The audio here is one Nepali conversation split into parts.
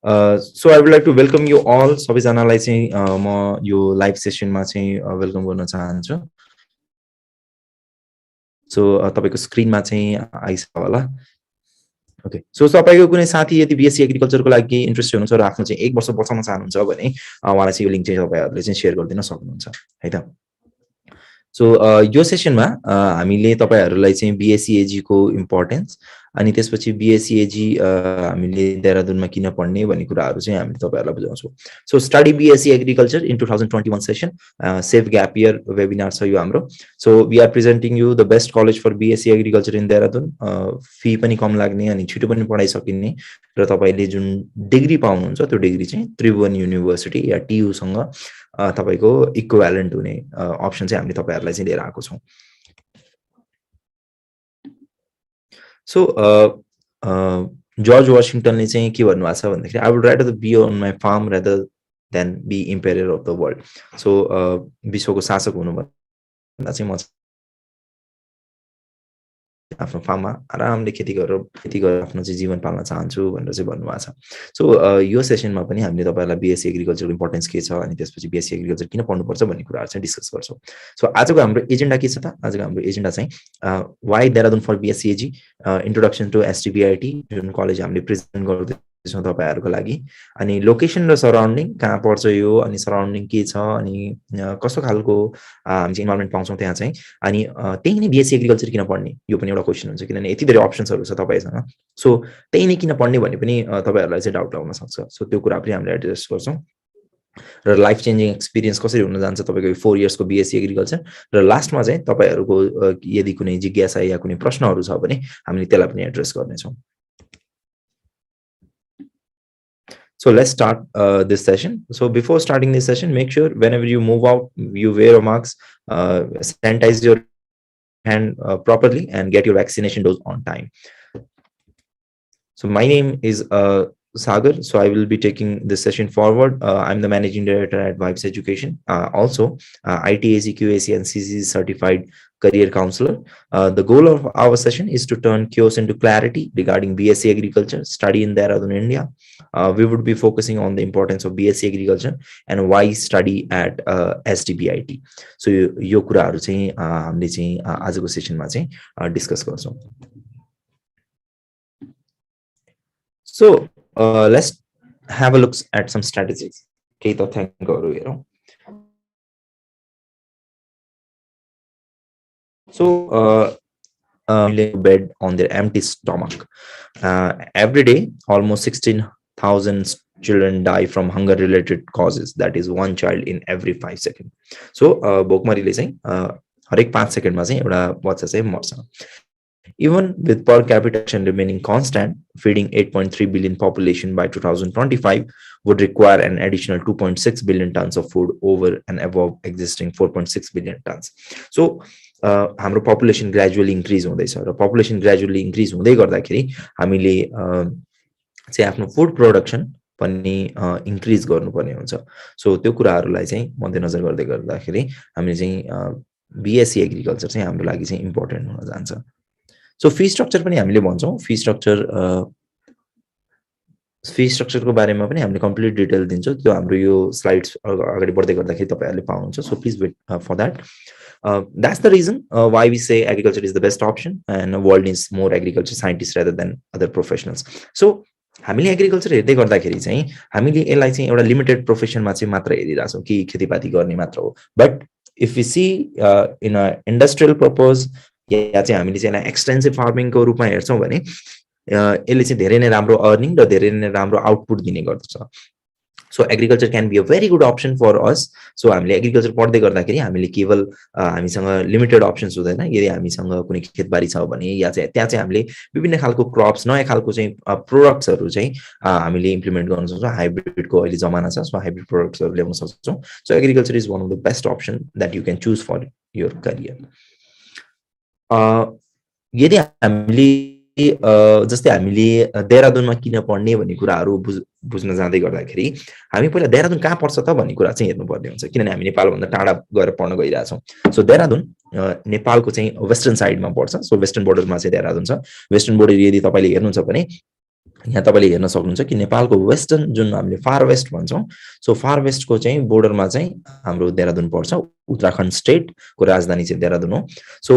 So I would like to welcome you all. सबैजनालाई चाहिँ म यो लाइभ सेसनमा चाहिँ वेलकम गर्न चाहन्छु. सो तपाईको स्क्रिनमा चाहिँ आइसक्यो होला. ओके. सो तपाईको कुनै साथी यदि बीएससी एग्रिकल्चरको लागि इन्ट्रेस्टेड हुनुहुन्छ र आफ्नो चाहिँ 1 वर्ष बचाउन चाहनुहुन्छ भने उहाँलाई चाहिँ यो लिंक चाहिँ तपाईहरुले चाहिँ शेयर गरिदिन सक्नुहुन्छ है त. सो यो सेसनमा हामीले तपाईहरुलाई चाहिँ बीएससी को इम्पोर्टेन्स अनि त्यसपछि बीएससी हामीले देहरादूनमा किन पढ्ने भन्ने कुराहरु चाहिँ हामीले तपाईहरुलाई बुझाउँछौं. So study BSc agriculture in 2021 session safe gap year webinar छ यो हाम्रो. So we are presenting you the best college for BSc agriculture in Dehradun. Fee पनि कम लाग्ने अनि छिटो पनि पढाइ सकिने र तपाईले जुन डिग्री पाउनुहुन्छ त्यो डिग्री चाहिँ त्रिभुवन युनिभर्सिटी या टियु सँग तपाईको इक्विभ्यालेन्ट हुने अप्सन चाहिँ हामीले तपाईहरुलाई चाहिँ लिएर आएको छौं. सो जर्ज वाशिङटनले चाहिँ के भन्नुभएको छ भन्दाखेरि I would rather be on my farm rather than be emperor of the world. So विश्वको शासक हुनु भन्दा चाहिँ म आफ्नो फार्ममा आरामले खेती गरेर आफ्नो चाहिँ जीवन पाल्न चाहन्छु भनेर चाहिँ भन्नुभएको छ. सो यो सेसनमा पनि हामीले तपाईहरुलाई बीएससी एग्रिकल्चरको इम्पोर्टेन्स के छ अनि त्यसपछि बीएससी एग्रिकल्चर किन पढ्नुपर्छ भन्ने कुराहरु चाहिँ डिस्कस गर्छौं. सो आजको हाम्रो एजेन्डा के छ त? आजको हाम्रो एजेन्डा चाहिँ why Dehradun for BSc introduction to SDBIT जुन कलेज हामीले प्रेजेन्ट गर्दै छौं तपाईहरुको लागि. अनि लोकेसन र सराउन्डिङ कहाँ पर्छ यो अनि सराउन्डिङ के छ अनि कस्तो खालको हामी चाहिँ इन्भाइरोमेन्ट पाउँछौं त्यहाँ चाहिँ अनि त्यही नै बीएससी एग्रिकल्चर किन पढ्ने यो पनि एउटा क्वेशन हुन्छ किनभने यति धेरै अप्सन्सहरु छ तपाईसँग. सो त्यही नै किन पढ्ने भन्ने पनि तपाईहरुलाई चाहिँ डाउट लाग्न सक्छ. सो त्यो कुरा पनि हामीले एड्रेस गर्छौं र लाइफ चेन्जिङ एक्सपिरियन्स कसरी हुन जान्छ तपाईको 4 इयर्सको बीएससी एग्रिकल्चर र लास्टमा चाहिँ तपाईहरुको यदि कुनै जिज्ञासा या कुनै प्रश्नहरु छ भने हामीले त्यसलाई पनि एड्रेस गर्ने छौं. So let's start this session. So before starting this session, make sure whenever you move out, you wear a mask, sanitize your hand properly, and get your vaccination dose on time. So my name is Sagar. So I will be taking this session forward. I'm the managing director at B.Sc.Agriculture. Also, ITAC, QAC, and CC certified career counselor. The goal of our session is to turn chaos into clarity regarding BSc Agriculture, study in Dehradun, India. We would be focusing on the importance of BSc Agriculture and why study at SDBIT. So यो कुराहरु चाहिँ हामीले चाहिँ आजको सेसनमा चाहिँ डिस्कस गर्छौं. So let's have a look at some statistics. केही तथ्याङ्कहरु हेरौं. So bed on their empty stomach. Every day, almost 16,000 children die from hunger-related causes. That is one child in every 5 seconds. So भोकमरीले चाहिँ हरेक 5 सेकेन्डमा चाहिँ एउटा बच्चा चाहिँ मर्छ. Even with per capita remaining constant, feeding 8.3 billion population by 2025 would require an additional 2.6 billion tons of food over and above existing 4.6 billion tons. So हाम्रो पपुलेसन ग्रेजुअली इन्क्रिज हुँदैछ र पपुलेसन ग्रेजुअली इन्क्रिज हुँदै गर्दाखेरि हामीले चाहिँ आफ्नो फुड प्रोडक्सन पनि इन्क्रिज गर्नुपर्ने हुन्छ. सो त्यो कुराहरुलाई चाहिँ मध्यनजर गर्दै गर्दाखेरि हामीले चाहिँ बीएससी एग्रिकल्चर चाहिँ हाम्रो लागि चाहिँ इम्पोर्टेन्ट हुन जान्छ. सो फी स्ट्रक्चर पनि हामीले भन्छौं. फी स्ट्रक्चरको बारेमा पनि हामीले कम्प्लिट डिटेल दिन्छौं. त्यो हाम्रो यो स्लाइड्स अगाडि बढ्दै गर्दाखेरि तपाईहरुले पाउनुहुन्छ. So please wait for that. That's the reason why we say agriculture is the best option and the world needs more agriculture scientists rather than other professionals. So हामीले एग्रिकल्चर हेर्दै गर्दाखेरि चाहिँ हामीले यसलाई चाहिँ एउटा लिमिटेड प्रोफेसनमा चाहिँ मात्र हेरिराछौं कि खेतीपाती गर्ने मात्र हो. But if we see in a industrial purpose या चाहिँ हामीले चाहिँ एक्सटेन्सिभ फार्मिङको रूपमा हेर्छौं भने यसले चाहिँ धेरै नै राम्रो अर्निङ र धेरै नै राम्रो आउटपुट दिने गर्दछ. So agriculture can be a very good option for us. So हामीले एग्रिकल्चर पढ्दै गर्दाखेरि हामीले केवल हामीसँग लिमिटेड अप्सन्स हुँदैन. यदि हामीसँग कुनै खेतबारी छ भने या चाहिँ त्यहाँ चाहिँ हामीले विभिन्न खालको क्रप्स नयाँ खालको चाहिँ प्रोडक्ट्सहरु चाहिँ हामीले इम्प्लिमेन्ट गर्न सक्छौं. हाइब्रिडको अहिले जमाना छ. सो हाइब्रिड प्रोडक्ट्सहरु ल्याउन सक्छौं. So agriculture is one of the best option that you can choose for your career. यदि हामीले जस्तै हामीले देहरादूनमा किन पढ्ने भन्ने कुराहरु बुझ्न जाँदै गर्दाखेरि हामी पहिला देहरादून कहाँ पर्छ त भन्ने कुरा चाहिँ हेर्नुपर्ने हुन्छ किनभने हामी नेपालभन्दा टाढा गएर पढ्न गइरहेछौं. सो देहरादून नेपालको चाहिँ वेस्टर्न साइडमा पर्छ. सो वेस्टर्न बोर्डरमा चाहिँ देहरादून छ. वेस्टर्न बोर्डर यदि तपाईले हेर्नुहुन्छ भने यहाँ तपाईँले हेर्न सक्नुहुन्छ कि नेपालको वेस्टर्न जुन हामीले फार वेस्ट भन्छौँ, सो फार वेस्टको चाहिँ बोर्डरमा चाहिँ हाम्रो देहरादुन पर्छ। उत्तराखण्ड स्टेटको राजधानी चाहिँ देहरादुन हो। सो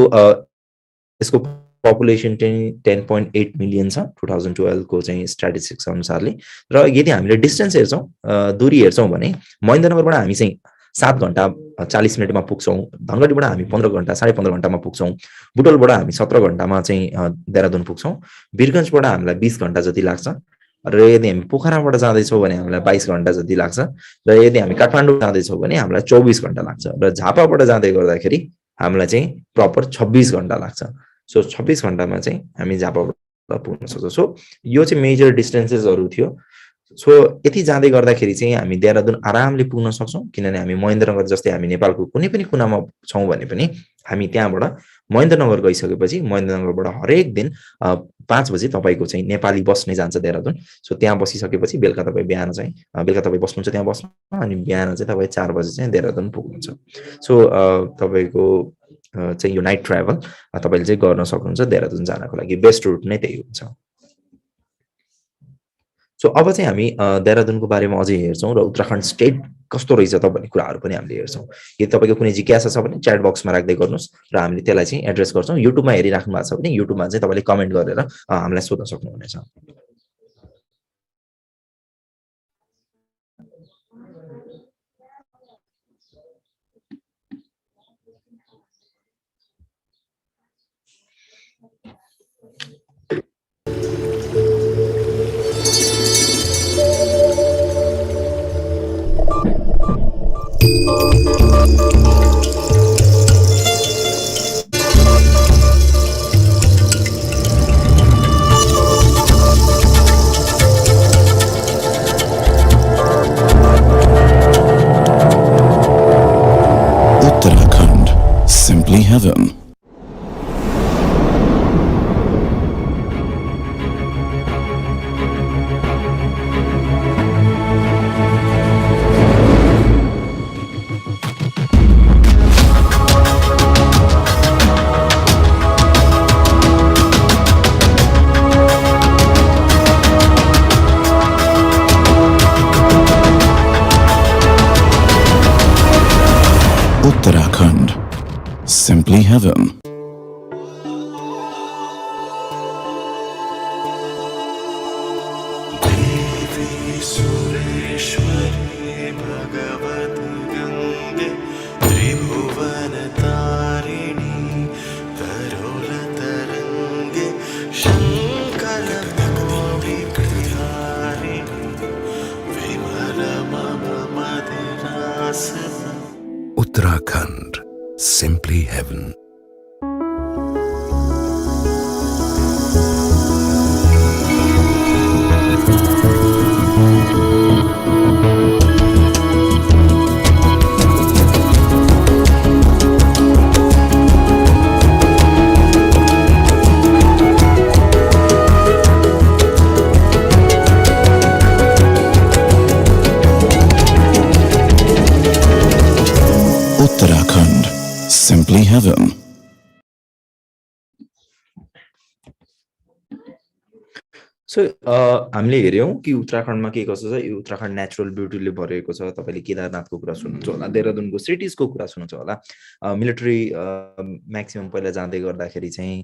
यसको पपुलेसन चाहिँ 10.8 मिलियन छ 2012 को चाहिँ स्ट्याटिस्टिक्स अनुसारले। र यदि हामीले डिस्टेन्स हेर्छौँ, दूरी हेर्छौँ भने महेन्द्रनगरबाट हामी चाहिँ 7 घन्टा 40 मिनटमा पुग्छौँ, धनगढीबाट हामी 15 घन्टा 15.5 घन्टामा पुग्छौँ, बुटवलबाट हामी 17 घन्टामा चाहिँ देहरादुन पुग्छौँ, वीरगन्जबाट हामीलाई 20 घन्टा जति लाग्छ, र यदि हामी पोखराबाट जाँदैछौँ भने हामीलाई 22 घन्टा जति लाग्छ, र यदि हामी काठमाडौँ जाँदैछौँ भने हामीलाई 24 घन्टा लाग्छ, र झापाबाट जाँदै गर्दाखेरि हामीलाई चाहिँ प्रपर 26 घन्टा लाग्छ। सो 26 घन्टामा चाहिँ हामी झापाबाट पुग्न सक्छौँ। सो यो चाहिँ मेजर डिस्टेन्सेसहरू थियो। सो यति जाँदै गर्दाखेरि चाहिँ हामी देहरादुन आरामले पुग्न सक्छौँ, किनभने हामी महेन्द्रनगर जस्तै हामी नेपालको कुनै पनि कुनामा छौँ भने पनि हामी त्यहाँबाट महेन्द्रनगर गइसकेपछि महेन्द्रनगरबाट हरेक दिन 5 बजे तपाईँको चाहिँ नेपाली बस नै जान्छ देहरादुन। सो त्यहाँ बसिसकेपछि बेलुका तपाईँ बिहान चाहिँ बेलुका तपाईँ बस्नुहुन्छ त्यहाँ बस्नु, अनि बिहान चाहिँ तपाईँ 4 बजे चाहिँ देहरादुन पुग्नुहुन्छ। सो तपाईँको चाहिँ यो नाइट ट्राभल तपाईँले चाहिँ गर्न सक्नुहुन्छ देहरादुन जानको लागि। बेस्ट रुट नै त्यही हुन्छ। सो अब चाहिँ हामी देहरादुनको बारेमा अझै हेर्छौँ र उत्तराखण्ड स्टेट कस्तो रहेछ त भन्ने कुराहरू पनि हामीले हेर्छौँ। यदि तपाईँको कुनै जिज्ञासा छ भने च्याट बक्समा राख्दै गर्नुहोस् र हामीले त्यसलाई चाहिँ एड्रेस गर्छौँ। युट्युबमा हेरिराख्नु भएको छ भने युट्युबमा चाहिँ तपाईँले कमेन्ट गरेर हामीलाई सोध्न सक्नुहुनेछ। Uttarakhand, simply heaven. Uttarakhand, simply heaven. Uttarakhand, simply heaven. Uttarakhand, simply heaven. So हामीले हेऱ्यौँ कि उत्तराखण्डमा के कसो छ। यो उत्तराखण्ड नेचुरल ब्युटीले भरिएको छ। तपाईँले केदारनाथको कुरा सुन्नुहुन्छ होला, देहरादुनको सिटिजको कुरा सुन्नुहुन्छ होला। मिलिट्री म्याक्सिमम पहिला जाँदै गर्दाखेरि चाहिँ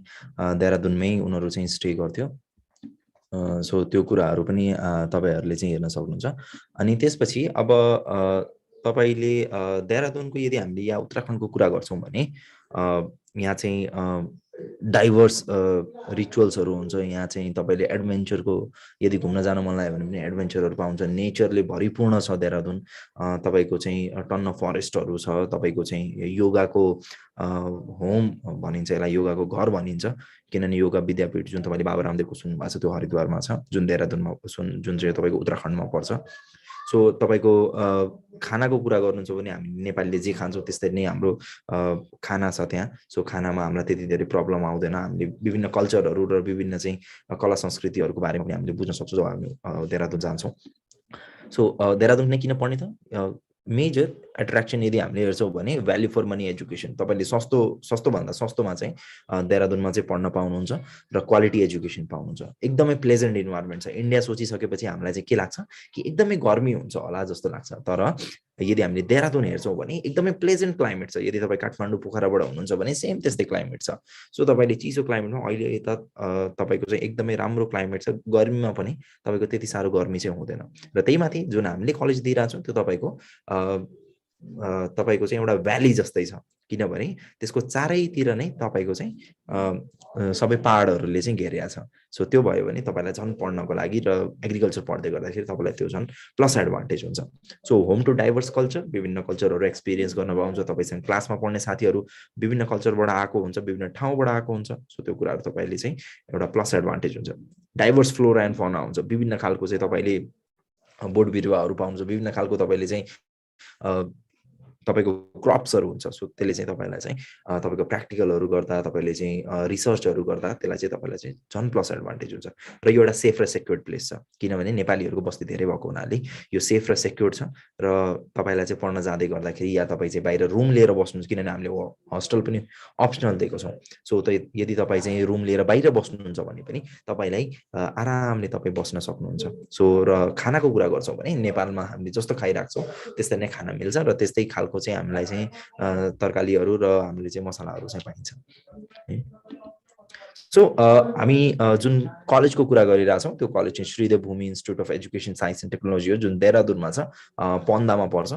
देहरादुनमै उनीहरू चाहिँ स्टे गर्थ्यो। सो त्यो कुराहरू पनि तपाईँहरूले चाहिँ हेर्न सक्नुहुन्छ। अनि त्यसपछि अब तपाईँले देहरादुनको यदि हामीले यहाँ उत्तराखण्डको कुरा गर्छौँ भने यहाँ चाहिँ डाइभर्स रिचुअल्सहरू हुन्छ। यहाँ चाहिँ तपाईँले एडभेन्चरको यदि घुम्न जान मन लाग्यो भने पनि एडभेन्चरहरू पाउँछ। नेचरले भरिपूर्ण छ देहरादुन। तपाईँको चाहिँ टन्न फरेस्टहरू छ। तपाईँको चाहिँ योगाको होम भनिन्छ, यसलाई योगाको घर भनिन्छ, किनभने योगा विद्यापीठ जुन तपाईँले बाबा रामदेवको सुन्नुभएको छ त्यो हरिद्वारमा छ, जुन देहरादुनमा जुन चाहिँ तपाईँको उत्तराखण्डमा पर्छ। सो तपाईँको खानाको कुरा गर्नुहुन्छ भने हामी नेपालीले जे खान्छौँ त्यस्तै नै हाम्रो खाना छ त्यहाँ। सो खानामा हामीलाई त्यति धेरै प्रब्लम आउँदैन। हामीले विभिन्न कल्चरहरू र विभिन्न चाहिँ कला संस्कृतिहरूको बारेमा पनि हामीले बुझ्न सक्छौँ जब हामी देहरादुन जान्छौँ। सो देहरादुन नै किन पढ्ने त? मेजर एट्र्याक्सन यदि हामीले हेर्छौँ भने भ्याल्यु फर मनी एजुकेसन, तपाईँले सस्तोभन्दा सस्तोमा चाहिँ देहरादुनमा चाहिँ पढ्न पाउनुहुन्छ र क्वालिटी एजुकेसन पाउनुहुन्छ। एकदमै प्लेजेन्ट इन्भाइरोमेन्ट छ। इन्डिया सोचिसकेपछि हामीलाई चाहिँ के लाग्छ कि एकदमै गर्मी हुन्छ होला जस्तो लाग्छ, तर यदि हामीले देहरादुन हेर्छौँ भने एकदमै प्लेजेन्ट क्लाइमेट छ। यदि तपाईँ काठमाडौँ पोखराबाट हुनुहुन्छ भने सेम त्यस्तै क्लाइमेट छ। सो तपाईँले चिसो क्लाइमेटमा अहिले यता तपाईँको चाहिँ एकदमै राम्रो क्लाइमेट छ, गर्मीमा पनि तपाईँको त्यति साह्रो गर्मी चाहिँ हुँदैन। र त्यही माथि जुन हामीले कलेज दिइरहेछौँ त्यो तपाईँको चाहिँ एउटा भ्याली जस्तै छ, किनभने त्यसको चारैतिर नै तपाईँको चाहिँ सबै पहाडहरूले चाहिँ घेरिया छ। सो त्यो भयो भने तपाईँलाई झन् पढ्नको लागि र एग्रिकल्चर पढ्दै गर्दाखेरि तपाईँलाई त्यो झन् प्लस एडभान्टेज हुन्छ। So home to diverse culture, विभिन्न कल्चरहरू एक्सपिरियन्स गर्न पाउँछ। तपाईँसँग क्लासमा पढ्ने साथीहरू विभिन्न कल्चरबाट आएको हुन्छ, विभिन्न ठाउँबाट आएको हुन्छ। सो त्यो कुराहरू तपाईँले चाहिँ एउटा प्लस एडभान्टेज हुन्छ। डाइभर्स फ्लोरा एन्ड फौना हुन्छ, विभिन्न खालको चाहिँ तपाईँले बोट बिरुवाहरू पाउनुहुन्छ, विभिन्न खालको तपाईँले चाहिँ तपाईँको क्रप्सहरू हुन्छ। सो त्यसले चाहिँ तपाईँलाई चाहिँ तपाईँको प्र्याक्टिकलहरू गर्दा, तपाईँले चाहिँ रिसर्चहरू गर्दा त्यसलाई चाहिँ तपाईँलाई चाहिँ झन् प्लस एडभान्टेज हुन्छ। र यो एउटा सेफ र सेक्युर्ड प्लेस छ, किनभने नेपालीहरूको बस्ती धेरै भएको हुनाले यो सेफ र सेक्युर्ड छ। र तपाईँलाई चाहिँ पढ्न जाँदै गर्दाखेरि या तपाईँ चाहिँ बाहिर रुम लिएर बस्नुहुन्छ, किनभने हामीले हस्टल पनि अप्सनल दिएको छौँ। सो यदि तपाईँ चाहिँ रुम लिएर बाहिर बस्नुहुन्छ भने पनि तपाईँलाई आरामले तपाईँ बस्न सक्नुहुन्छ। सो र खानाको कुरा गर्छौँ भने नेपालमा हामीले जस्तो खाइरहेको छौँ त्यस्तै नै खाना मिल्छ र त्यस्तै खालको चाहिँ हामीलाई चाहिँ तरकारीहरू र हामीले चाहिँ मसलाहरू चाहिँ पाइन्छ। सो हामी जुन कलेजको कुरा गरिरहेछौँ त्यो कलेज चाहिँ श्रीदेव भूमि institute of education science and technology हो, जुन देहरादुनमा छ, पन्दामा पर्छ।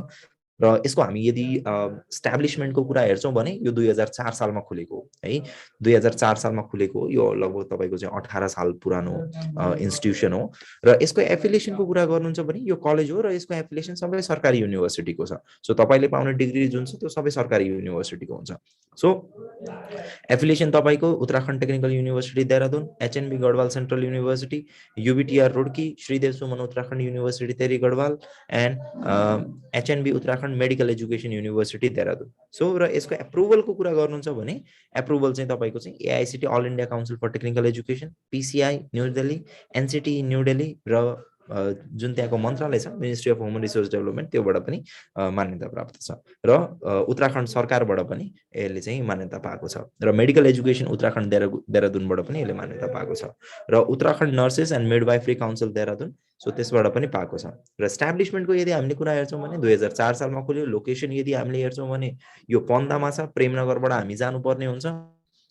र यसको हामी यदि स्ट्याब्लिसमेन्टको कुरा हेर्छौँ भने यो 2004 सालमा खुलेको हो है। 2004 सालमा खुलेको हो। यो लगभग तपाईँको चाहिँ 18 साल पुरानो इन्स्टिट्युसन हो। र यसको एफिलिएसनको कुरा गर्नुहुन्छ भने यो कलेज हो र यसको एफिलिएसन सबै सरकारी युनिभर्सिटीको छ। सो तपाईँले पाउने डिग्री जुन छ त्यो सबै सरकारी युनिभर्सिटीको हुन्छ। सो एफिलिएसन तपाईँको Uttarakhand technical university Dehradun, HNB Garhwal central university, UBTR Roorkee, Sridev Suman Uttarakhand university Tehri Garhwal and HNB Uttarakhand medical education university Dehradun. So र यसको एप्रुभलको कुरा गर्नुहुन्छ भने एप्रुभल चाहिँ तपाईँको चाहिँ AICTE all India council for technical education, PCI new Delhi, NCT new Delhi र जुन त्यहाँको मन्त्रालय छ ministry of human resource development त्योबाट पनि मान्यता प्राप्त छ। र उत्तराखण्ड सरकारबाट पनि यसले चाहिँ मान्यता पाएको छ। र मेडिकल एजुकेसन उत्तराखण्ड देहरादुनबाट पनि यसले मान्यता पाएको छ। र Uttarakhand nurses and midwifery council Dehradun, so त्यसबाट पनि पाएको छ। र स्ट्याब्लिसमेन्टको यदि हामीले कुरा हेर्छौँ भने 2004 सालमा खुल्यो। लोकेसन यदि हामीले हेर्छौँ भने यो पन्दामा छ, प्रेमनगरबाट हामी जानुपर्ने हुन्छ।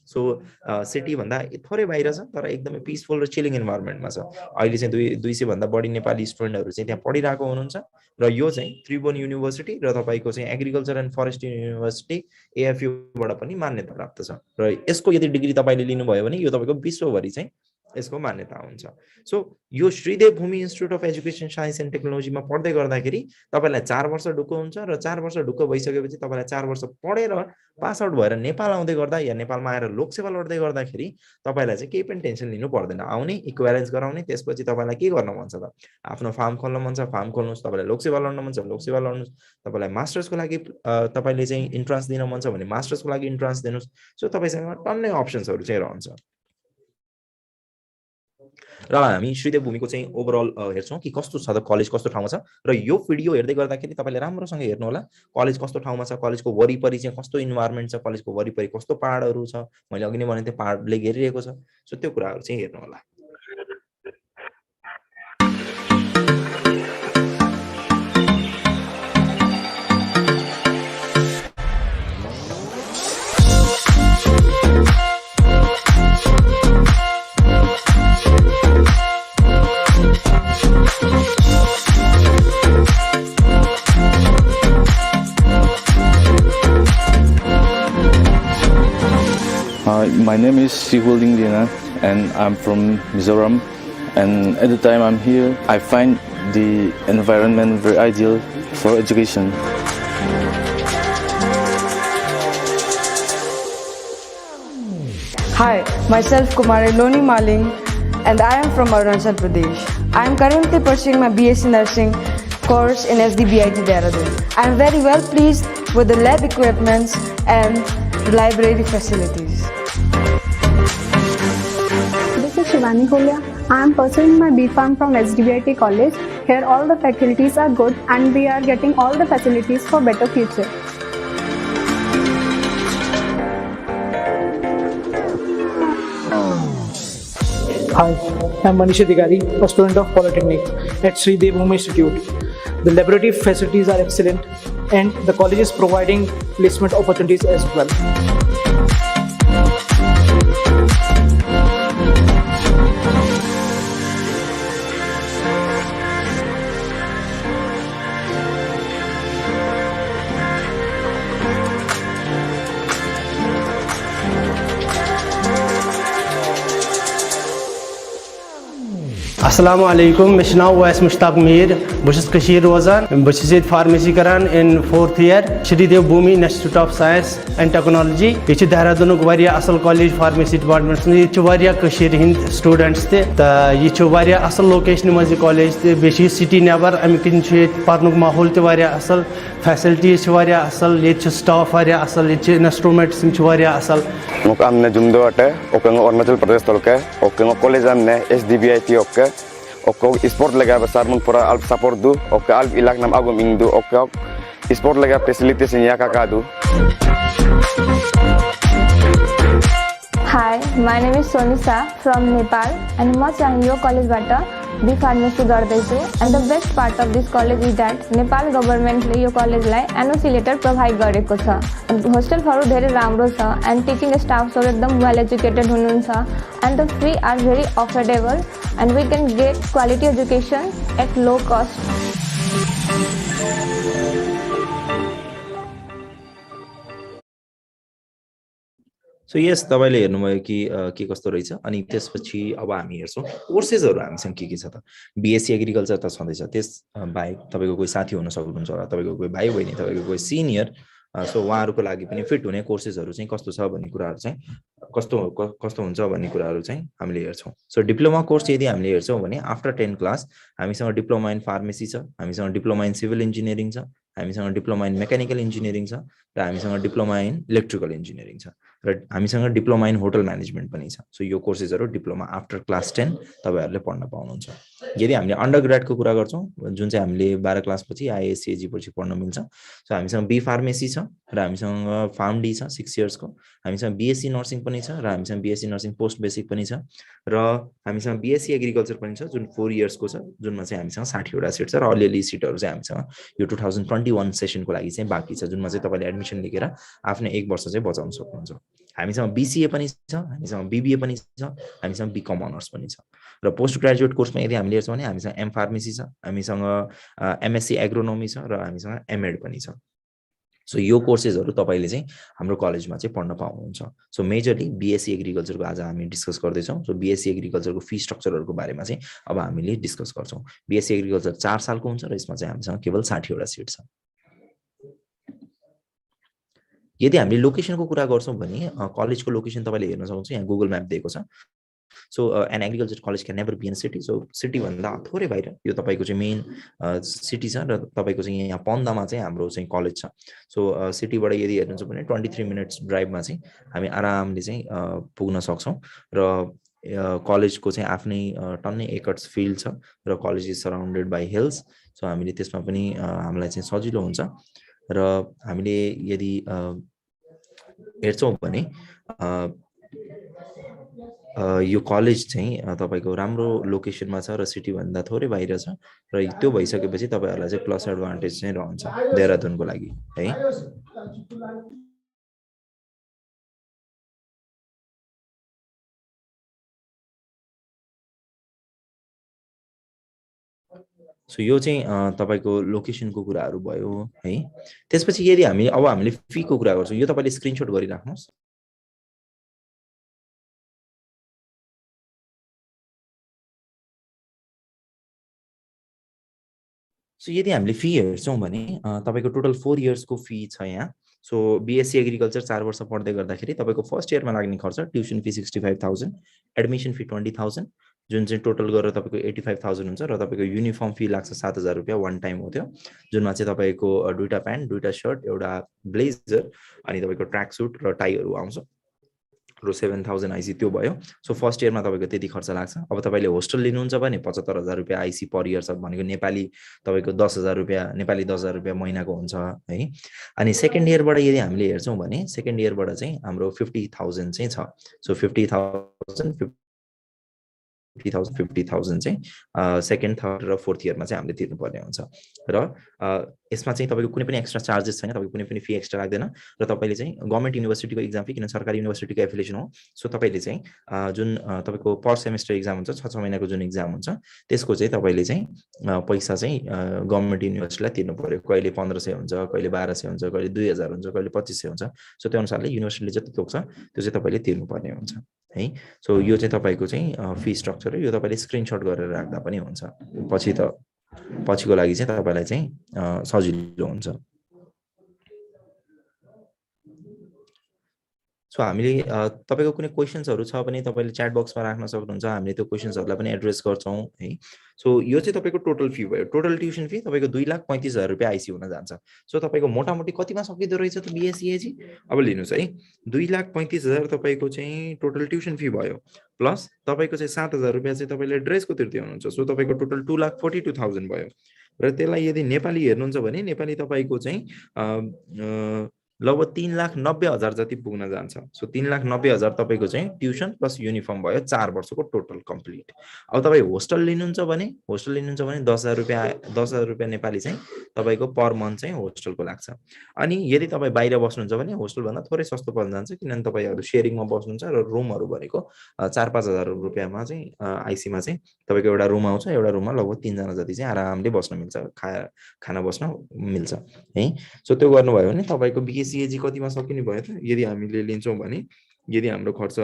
सो सिटी भन्दा थोरै बाहिर छ, तर एकदमै पिसफुल र चिलिङ इन्भाइरोमेन्टमा छ। अहिले चाहिँ 200 भन्दा बढी नेपाली स्टुडेन्टहरू चाहिँ त्यहाँ पढिरहेको हुनुहुन्छ। र यो चाहिँ त्रिभुवन युनिभर्सिटी र तपाईँको चाहिँ एग्रिकल्चर एन्ड फरेस्ट युनिभर्सिटी एएफयूबाट पनि मान्यता प्राप्त छ। र यसको यदि डिग्री तपाईँले लिनुभयो भने यो तपाईँको विश्वभरि चाहिँ यसको मान्यता हुन्छ। सो यो श्रीदेव भूमि institute of education science and टेक्नोलोजीमा पढ्दै गर्दाखेरि तपाईँलाई 4 वर्ष ढुक्क हुन्छ। र 4 वर्ष ढुक्क भइसकेपछि तपाईँलाई 4 वर्ष पढेर पास आउट भएर नेपाल आउँदै गर्दा या नेपालमा आएर लोकसेवा लड्दै गर्दाखेरि तपाईँलाई चाहिँ केही पनि टेन्सन लिनु पर्दैन। आउने, इक्वेलेन्स गराउने, त्यसपछि तपाईँलाई के गर्न मन छ त? आफ्नो फार्म खोल्न मन छ, फार्म खोल्नुहोस्। तपाईँलाई लोकसेवा लड्न मन छ, लोकसेवा लड्नुहोस्। तपाईँलाई मास्टर्सको लागि तपाईँले चाहिँ इन्ट्रान्स दिन मन छ भने मास्टर्सको लागि इन्ट्रान्स दिनुहोस्। सो तपाईँसँग टन्नै अप्सन्सहरू चाहिँ रहन्छ। र हामी श्रीदेव भूमिको चाहिँ ओभरअल हेर्छौँ कि कस्तो छ त कलेज, कस्तो ठाउँमा छ। र यो भिडियो हेर्दै गर्दाखेरि तपाईँले राम्रोसँग हेर्नु होला कलेज कस्तो ठाउँमा छ, कलेजको वरिपरि चाहिँ कस्तो इन्भाइरोमेन्ट छ, कलेजको वरिपरि कस्तो पहाडहरू छ। मैले अघि नै भने त्यो पहाडले घेरिएको छ। सो त्यो कुराहरू चाहिँ हेर्नु होला। My name is Sihuling Dina and I'm from Mizoram, and at the time I'm here I find the environment very ideal for education. Hi, myself Kumari Loni Maling and I am from Arunachal Pradesh. I am currently pursuing my B.Sc. Nursing course in SDBIT Dehradun. I am very well pleased with the lab equipments and the library facilities. This is Shivani Kolia. I am pursuing my B.Pharm from SDBIT college. Here all the faculties are good and we are getting all the facilities for better future. Hi, I'm Manish Adhikari, a student of Polytechnic at Sri Devbhoomi Institute. The laboratory facilities are excellent and the college is providing placement opportunities as well. Assalamu alaikum. Mishnaw was Mushtaq Mir. Bushis Kashir Rozan. Bushis Pharmacy Karan in 4th year. Shri Devbhoomi Institute of Science and Technology. This is Dehradun Varia Asal College Pharmacy Department. This is Varia Kashir Hind students. This is Varia Asal location Mazi College. This is city never. Amikin Chet Parnuk Mahol te Varia Asal. Facilities Varia Asal. This is staff Varia Asal. This is instruments Varia Asal. Mukam ne Jumdo ate. Okang Arunachal Pradesh tolke. Okang college amne SDBIT okke. Okko sport lega besar mun pura alp support du okko alp ilak nam agum ingdu okko sport lega facilities nya kakadu. Hi, my name is Sonisa from Nepal and म चाहिँ यो कलेजबाट बी फार्मेसी गर्दैछु and the best part of this college is that Nepal गभर्नमेन्टले यो कलेजलाई एनओसी लेटर प्रोभाइड गरेको छ. होस्टेलहरु धेरै राम्रो छ and teaching staff सब एकदम well educated हुनुहुन्छ and the fee are very affordable and we can get quality education at low cost. So yes तपाईले हेर्नुभयो कि के कस्तो रहेछ अनि त्यसपछि अब हामी हेर्छौं कोर्सेसहरु हामीसँग के छ त. बीएससी एग्रीकल्चर त छँदैछ, त्यस बाहेक तपाईको कोही साथी हुन सक्नुहुन्छ होला, तपाईको कोही भाइ बहिनी, तपाईको कोही सिनियर, सो उहाँहरुको लागि पनि फिट हुने कोर्सेसहरु चाहिँ कस्तो छ भन्ने कुराहरु चाहिँ कस्तो हुन्छ भन्ने कुराहरु चाहिँ हामीले हेर्छौं. सो डिप्लोमा कोर्स यदि हामीले हेर्छौं भने आफ्टर 10 क्लास हामीसँग डिप्लोमा इन फार्मेसी छ, हामीसँग डिप्लोमा इन सिभिल इन्जिनियरिङ छ, हामीसँग डिप्लोमा इन मेकानिकल इन्जिनियरिङ छ र हामीसँग डिप्लोमा इन इलेक्ट्रिकल इन्जिनियरिङ छ र हामीसँग डिप्लोमा इन होटल म्यानेजमेन्ट पनि छ. सो यो कोर्सेसहरु डिप्लोमा आफ्टर क्लास 10 तपाईहरुले पढ्न पाउनुहुन्छ. यदि हामीले अन्डरग्रेडको कुरा गर्छौं जुन चाहिँ हामीले 12 क्लास पछि आईएससीएजी पछि पढ्न मिल्छ, सो हामीसँग बी फार्मेसी छ र हामीसँग फार्मडी छ 6 इयर्स को, हामीसँग बीएससी नर्सिङ पनि छ र हामीसँग बीएससी नर्सिङ पोस्ट बेसिक पनि छ र हामीसँग बीएससी एग्रीकल्चर पनि छ जुन 4 इयर्स को छ, जुनमा चाहिँ हामीसँग 60 वटा सिट छ र अलिअलि सिटहरु चाहिँ हामीसँग यो 2021 सेसनको लागि चाहिँ बाँकी छ, जुनमा चाहिँ तपाईले एडमिसन लिएर आफ्नो 1 वर्ष चाहिँ बचाउन सक्नुहुन्छ. हामीसँग बीसीए पनि छ, हामीसँग बीबीए पनि छ, हामीसँग बीकम अनर्स पनि छ र पोस्ट ग्रेजुएट कोर्समा यदि हामीले हेर्छौं भने हामीसँग एम फार्मेसी छ, हामीसँग एमएससी एग्रोनोमी छ र हामीसँग एमएड पनि छ. सो यो कोर्सेसहरु तपाईले चाहिँ हाम्रो कलेजमा चाहिँ पढ्न पाउनुहुन्छ. सो मेजरली बीएससी एग्रीकल्चरको आज हामी डिस्कस गर्दै छौं. सो बीएससी एग्रीकल्चरको फी स्ट्रक्चरहरुको बारेमा चाहिँ अब हामीले डिस्कस गर्छौं. बीएससी एग्रीकल्चर 4 सालको हुन्छ र यसमा चाहिँ हामीसँग केवल 60 वटा सिट छ. यदि हामीले लोकेसनको कुरा गर्छौं भने कलेजको लोकेसन तपाईले हेर्न सक्नुहुन्छ, यहाँ गुगल म्याप दिएको छ. So an agriculture college can never be in city. So city भन्दा थोरै बाहिर यो तपाईको चाहिँ मेन सिटी छ र तपाईको चाहिँ यहाँ पन्दामा चाहिँ हाम्रो चाहिँ कलेज छ. सो सिटीबाट यदि हेर्नुहुन्छ भने 23 मिनेट्स ड्राइभमा चाहिँ हामी आरामले चाहिँ पुग्न सक्छौं र कलेजको चाहिँ आफ्नै टन्नै एकर्स फिल्ड छ र college is surrounded by hills. So हामीले त्यसमा पनि हामीलाई चाहिँ सजिलो हुन्छ र हामीले यदि हेर्छौं भने यो कलेज चाहिँ तपाईको राम्रो लोकेसनमा छ र सिटी भन्दा थोरै बाहिर छ र त्यो भइसकेपछि तपाईहरुलाई चाहिँ प्लस एडभान्टेज चाहिँ रहन्छ देहरादुनको लागि है. सो यो चाहिँ तपाईको लोकेसनको कुराहरु भयो है. त्यसपछि यदि हामीले फी को कुरा गर्छौं, यो तपाईले स्क्रिनशट गरिराख्नुस्. सो यदि हामीले फी हेर्छौं भने तपाईको टोटल 4 इयर्स को फी छ यहाँ. सो बीएससी एग्रीकल्चर 4 वर्ष पढ्दै गर्दाखेरि तपाईको फर्स्ट इयरमा लाग्ने खर्च ट्युसन फी 65000, एडमिसन फी 20000 जुन चाहिँ टोटल गरेर तपाईको 85000 हुन्छ र तपाईको युनिफर्म फी लाग्छ 7000 रुपैयाँ वन टाइम हो त्यो, जुनमा चाहिँ तपाईको दुईटा प्यान्ट, दुईटा शर्ट, एउटा ब्लेजर अनि तपाईको ट्र्याक सुट र टाईहरु आउँछ रो 7000 आइसी त्यो भयो। सो फर्स्ट इयरमा तपाईँको त्यति खर्च लाग्छ। अब तपाईँले होस्टल लिनुहुन्छ भने 75,000 रुपियाँ आइसी पर इयर छ, भनेको नेपाली तपाईँको 10,000 रुपियाँ, नेपाली 10,000 रुपियाँ महिनाको हुन्छ है। अनि सेकेन्ड इयरबाट यदि हामीले हेर्छौँ भने सेकेन्ड इयरबाट चाहिँ हाम्रो 50,000 चाहिँ छ। सो 50,000 50,000 चाहिँ सेकेन्ड थर्ड र फोर्थ इयरमा चाहिँ हामीले तिर्नुपर्ने हुन्छ। र यसमा चाहिँ तपाईँको कुनै पनि एक्स्ट्रा चार्जेस छैन, तपाईँको कुनै पनि फी एक्स्ट्रा लाग्दैन। र तपाईँले चाहिँ गभर्मेन्ट युनिभर्सिटीको इक्जाम फी, किन सरकारी युनिभर्सिटीको एफिलिएसन हो, सो तपाईँले चाहिँ जुन तपाईँको पर सेमेस्टर इक्जाम हुन्छ 6 महिनाको जुन इक्जाम हुन्छ त्यसको चाहिँ तपाईँले चाहिँ पैसा चाहिँ गभर्मेन्ट युनिभर्सिटीलाई तिर्नु पर्यो। कहिले 1500 हुन्छ, कहिले 1200 हुन्छ, कहिले 2000 हुन्छ, कहिले 2500 हुन्छ। सो त्यो अनुसारले युनिभर्सिटीले जति तोक्छ त्यो चाहिँ तपाईँले तिर्नुपर्ने हुन्छ है। सो यो चाहिँ तपाईँको चाहिँ फी स्ट्रक्चर हो। यो तपाईँले स्क्रिनसट गरेर राख्दा पनि हुन्छ, पछिको लागि चाहिँ तपाईँलाई चाहिँ सजिलो हुन्छ। सो हामीले तपाईँको कुनै क्वेसन्सहरू छ भने तपाईँले च्याट बक्समा राख्न सक्नुहुन्छ, हामीले त्यो क्वेसन्सहरूलाई पनि एड्रेस गर्छौँ है। सो यो चाहिँ तपाईँको टोटल फी भयो। टोटल ट्युसन फी तपाईँको 2,35,000 रुपियाँ आइसी हुन जान्छ। सो तपाईँको मोटामोटी कतिमा सकिँदो रहेछ त B.Sc.Ag? अब लिनुहोस् है, 2,35,000 तपाईँको चाहिँ टोटल ट्युसन फी भयो, प्लस तपाईँको चाहिँ 7,000 रुपियाँ चाहिँ तपाईँले ड्रेसको तिर्दै हुनुहुन्छ। सो तपाईँको टोटल 2,42,000 भयो। र त्यसलाई यदि नेपाली हेर्नुहुन्छ भने नेपाली तपाईँको चाहिँ लगभग 3,90,000 जति पुग्न जान्छ। सो 3,90,000 तपाईँको चाहिँ ट्युसन प्लस युनिफर्म भयो 4 वर्षको टोटल कम्प्लिट। अब तपाईँ होस्टल लिनुहुन्छ भने 10,000 रुपियाँ नेपाली चाहिँ तपाईँको पर मन्थ चाहिँ होस्टलको लाग्छ। अनि यदि तपाईँ बाहिर बस्नुहुन्छ भने होस्टलभन्दा थोरै सस्तो पर्न जान्छ, किनभने तपाईँहरू सेयरिङमा बस्नुहुन्छ र रुमहरू भनेको 4-5,000 रुपियाँमा चाहिँ आइसीमा चाहिँ तपाईँको एउटा रुम आउँछ। एउटा रुममा लगभग 3 जना जति चाहिँ आरामले बस्न मिल्छ, खाना बस्न मिल्छ है। सो त्यो गर्नुभयो भने तपाईँको B.Sc.Ag कतिमा सकिने भयो त? यदि हामीले लिन्छौँ भने यदि हाम्रो खर्च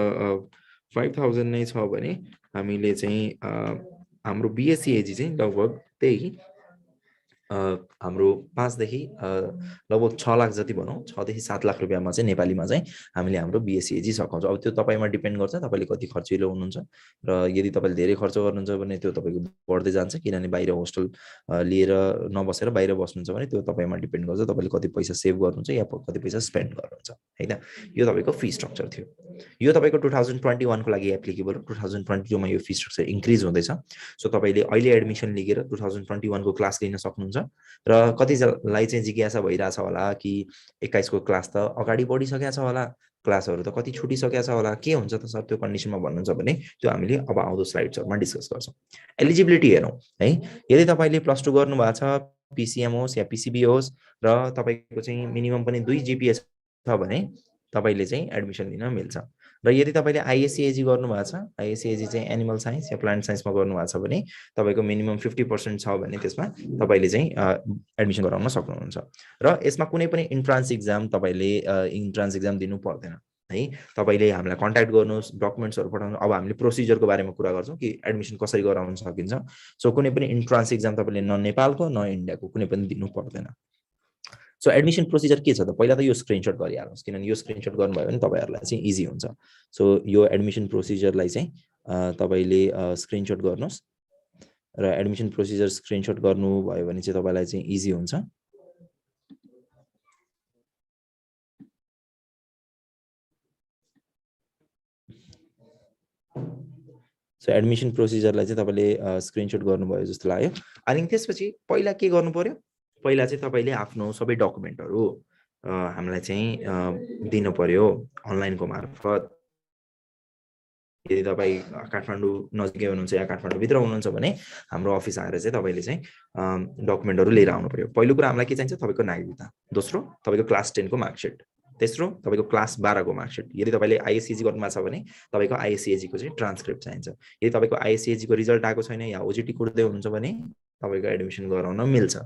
5,000 नै छ भने हामीले चाहिँ हाम्रो B.Sc.Ag चाहिँ लगभग त्यही हाम्रो 5 देखि लगभग 6 लाख जति भनौँ, 6 देखि 7 लाख रुपियाँमा चाहिँ नेपालीमा चाहिँ हामीले हाम्रो B.Sc.Ag सकाउँछौँ। अब त्यो तपाईँमा डिपेन्ड गर्छ तपाईँले कति खर्चिलो हुनुहुन्छ, र यदि तपाईँले धेरै खर्च गर्नुहुन्छ भने त्यो तपाईँको बढ्दै जान्छ, किनभने बाहिर होस्टल लिएर नबसेर बाहिर बस्नुहुन्छ भने त्यो तपाईँमा डिपेन्ड गर्छ तपाईँले कति पैसा सेभ गर्नुहुन्छ या कति पैसा स्पेन्ड गर्नुहुन्छ होइन। यो तपाईँको फी स्ट्रक्चर थियो। यो तपाईँको 2021 को लागि एप्लिकेबल हो। 2022 मा यो फी स्ट्रक्चर इन्क्रिज हुँदैछ। सो तपाईँले अहिले एडमिसन लिएर 2021 को क्लास लिन सक्नुहुन्छ। र कतिलाई चाहिँ जिज्ञासा भइरहेछ होला कि 21 को क्लास त अगाडि बढिसकेको छ होला, क्लासहरू त कति छुटिसकेको छ होला, के हुन्छ त सर त्यो कन्डिसनमा भन्नुहुन्छ भने त्यो हामीले अब आउँदो स्लाइड्सहरूमा डिस्कस गर्छौँ। एलिजिबिलिटी हेरौँ है। यदि तपाईँले +2 गर्नुभएको छ, PCM होस् या PCB होस्, र तपाईँको चाहिँ मिनिमम पनि 2 GPA छ भने तपाईँले चाहिँ एडमिसन लिन मिल्छ। र यदि तपाईँले ISC-AG गर्नुभएको छ, ISC-AG चाहिँ एनिमल साइन्स या प्लान्ट साइन्समा गर्नुभएको छ भने तपाईँको मिनिमम 50% छ भने त्यसमा तपाईँले चाहिँ एडमिसन गराउन सक्नुहुन्छ। र यसमा कुनै पनि इन्ट्रान्स इक्जाम तपाईँले इन्ट्रान्स इक्जाम दिनु पर्दैन है। तपाईँले हामीलाई कन्ट्याक्ट गर्नुहोस्, डकुमेन्ट्सहरू पठाउनु। अब हामीले प्रोसिजरको बारेमा कुरा गर्छौँ कि एडमिसन कसरी गराउन सकिन्छ। सो कुनै पनि इन्ट्रान्स इक्जाम तपाईँले न नेपालको न इन्डियाको कुनै पनि दिनु पर्दैन। सो एडमिसन प्रोसिजर के छ त? पहिला त यो स्क्रिनसट गरिहाल्नुहोस्, किनभने यो स्क्रिनसट गर्नुभयो भने तपाईँहरूलाई चाहिँ इजी हुन्छ। सो यो एडमिसन प्रोसिजरलाई चाहिँ तपाईँले स्क्रिनसट गर्नुहोस्, र एडमिसन प्रोसिजर स्क्रिनसट गर्नुभयो भने चाहिँ तपाईँलाई चाहिँ इजी हुन्छ। सो एडमिसन प्रोसिजरलाई चाहिँ तपाईँले स्क्रिनसट गर्नुभयो जस्तो लाग्यो। अनि त्यसपछि पहिला के गर्नु पर्यो? पहिला चाहिँ तपाईँले आफ्नो सबै डकुमेन्टहरू हामीलाई चाहिँ दिनु पर्यो अनलाइनको मार्फत। यदि तपाईँ काठमाडौँ नजिकै हुनुहुन्छ या काठमाडौँभित्र हुनुहुन्छ भने हाम्रो अफिस आएर चाहिँ तपाईँले चाहिँ डकुमेन्टहरू लिएर आउनु पर्यो। पहिलो कुरा हामीलाई के चाहिन्छ? तपाईँको नागरिकता। दोस्रो तपाईँको क्लास 10 को मार्कसिट। तेस्रो तपाईँको क्लास 12 को मार्कसिट। यदि तपाईँले ISC-AG गर्नुभएको छ भने तपाईँको ISC-AG को चाहिँ ट्रान्सक्रिप्ट चाहिन्छ। यदि तपाईँको ISC-AG को रिजल्ट आएको छैन या OJT कुर्दै हुनुहुन्छ भने तपाईँको एडमिसन गराउन मिल्छ